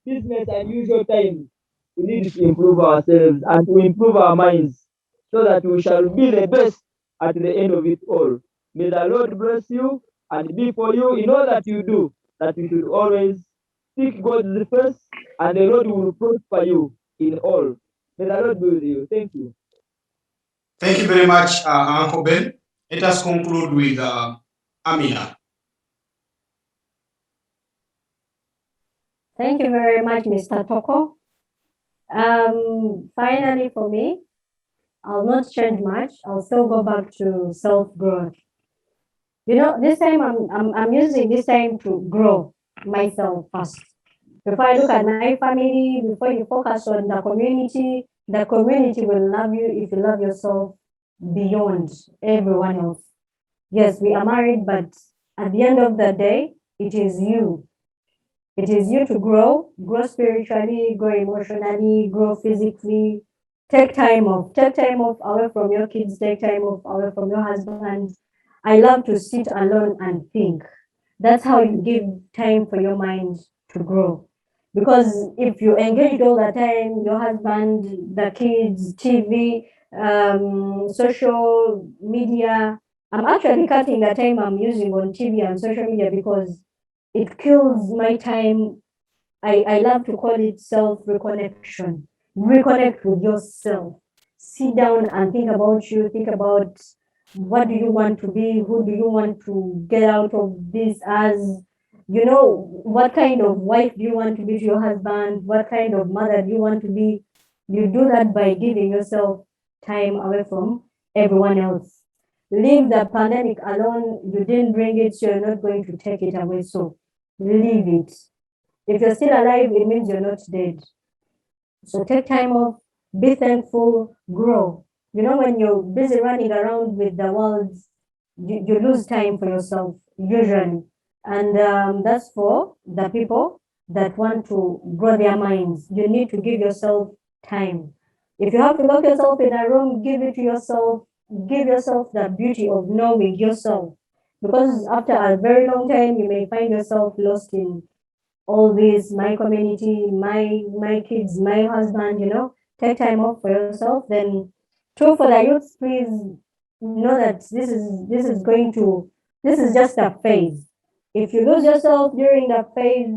business and usual times, we need to improve ourselves and to improve our minds, so that we shall be the best at the end of it all. May the Lord bless you and be for you in all that you do, that you should always seek God's first, and the Lord will prosper you in all. May the Lord be with you. Thank you. Thank you very much, Uncle Ben. Let us conclude with Aminah. Thank you very much, Mr. Toko. Finally, for me, I'll not change much. I'll still go back to self-growth. You know, this time I'm using this time to grow myself first. Before I look at my family, before you focus on the community will love you if you love yourself beyond everyone else. Yes, we are married, but at the end of the day, it is you. It is you to grow spiritually, grow emotionally, grow physically. Take time off away from your kids, take time off away from your husband. I love to sit alone and think. That's how you give time for your mind to grow. Because if you engage all the time, your husband, the kids, TV, social media, I'm actually cutting the time I'm using on TV and social media because it kills my time. I love to call it self-reconnection. Reconnect with yourself. Sit down and think about you. Think about what do you want to be? Who do you want to get out of this as? You know, what kind of wife do you want to be to your husband? What kind of mother do you want to be? You do that by giving yourself time away from everyone else. Leave the pandemic alone. You didn't bring it, so you're not going to take it away. So leave it. If you're still alive, it means you're not dead. So take time off, be thankful, grow. You know, when you're busy running around with the world, you lose time for yourself, usually. And that's for the people that want to grow their minds. You need to give yourself time. If you have to lock yourself in a room, give it to yourself. Give yourself the beauty of knowing yourself. Because after a very long time, you may find yourself lost in all this, my community, my kids, my husband, you know. Take time off for yourself. Then two, for the youth, please know that this is just a phase. If you lose yourself during the phase,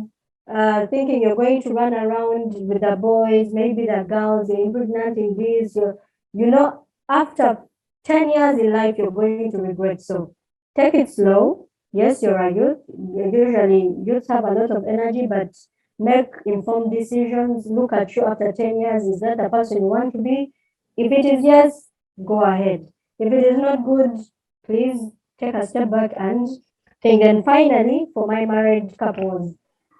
thinking you're going to run around with the boys, maybe the girls, you're impregnating this, you know, after 10 years in life, you're going to regret. So take it slow. Yes, you're a youth. Usually, youths have a lot of energy, but make informed decisions. Look at you after 10 years. Is that the person you want to be? If it is yes, go ahead. If it is not good, please take a step back and think. And finally, for my married couples,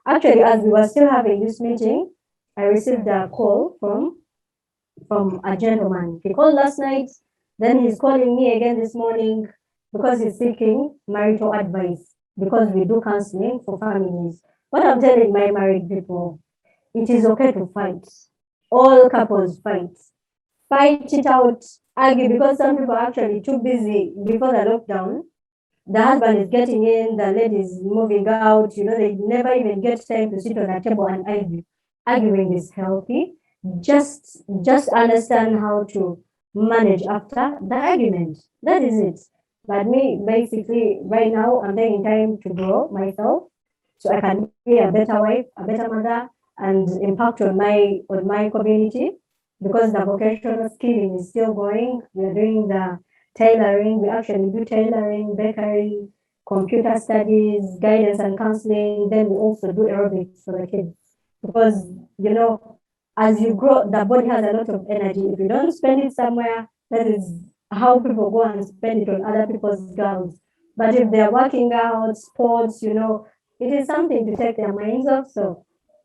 actually, as we were still having this meeting, I received a call from a gentleman. He called last night, then he's calling me again this morning because he's seeking marital advice, because we do counseling for families. What I'm telling my married people, it is okay to fight. All couples fight. Fight it out, argue, because some people are actually too busy before the lockdown. The husband is getting in, the lady is moving out, they never even get time to sit on a table and argue. Arguing is healthy. Just understand how to manage after the argument. That is it. But me, basically, right now, I'm taking time to grow myself so I can be a better wife, a better mother, and impact on my community, because the vocational skilling is still going. We're doing the tailoring. We actually do tailoring, bakery, computer studies, guidance and counseling. Then we also do aerobics for the kids, because as you grow, the body has a lot of energy. If you don't spend it somewhere, that is how people go and spend it on other people's girls. But if they're working out, sports, it is something to take their minds off. So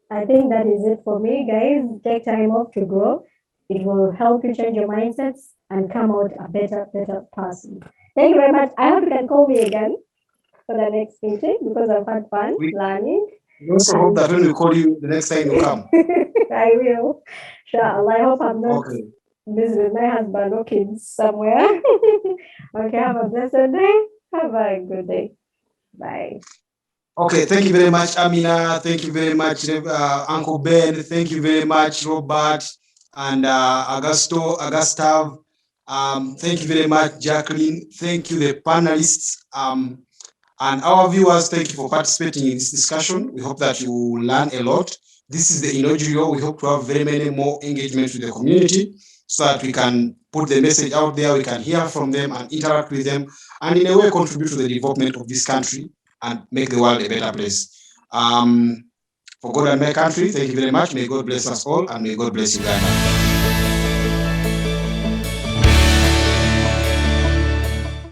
I think that is it for me, guys. Take time off to grow. It will help you change your mindsets and come out a better person. Thank you very much. I hope you can call me again for the next meeting, because I've had fun learning. We also hope that when we call you the next time you come. I will. Sure. I hope I'm not busy with my husband or kids somewhere. Okay, have a blessed day. Have a good day. Bye. Okay, thank you very much, Aminah. Thank you very much, Uncle Ben. Thank you very much, Robert and Agustav. Thank you very much, Jacqueline. Thank you, the panelists. And our viewers, thank you for participating in this discussion. We hope that you learn a lot. This is the inaugural. We hope to have very many more engagements with the community so that we can put the message out there, we can hear from them and interact with them, and in a way contribute to the development of this country and make the world a better place. For God and my country, thank you very much. May God bless us all, and may God bless Uganda.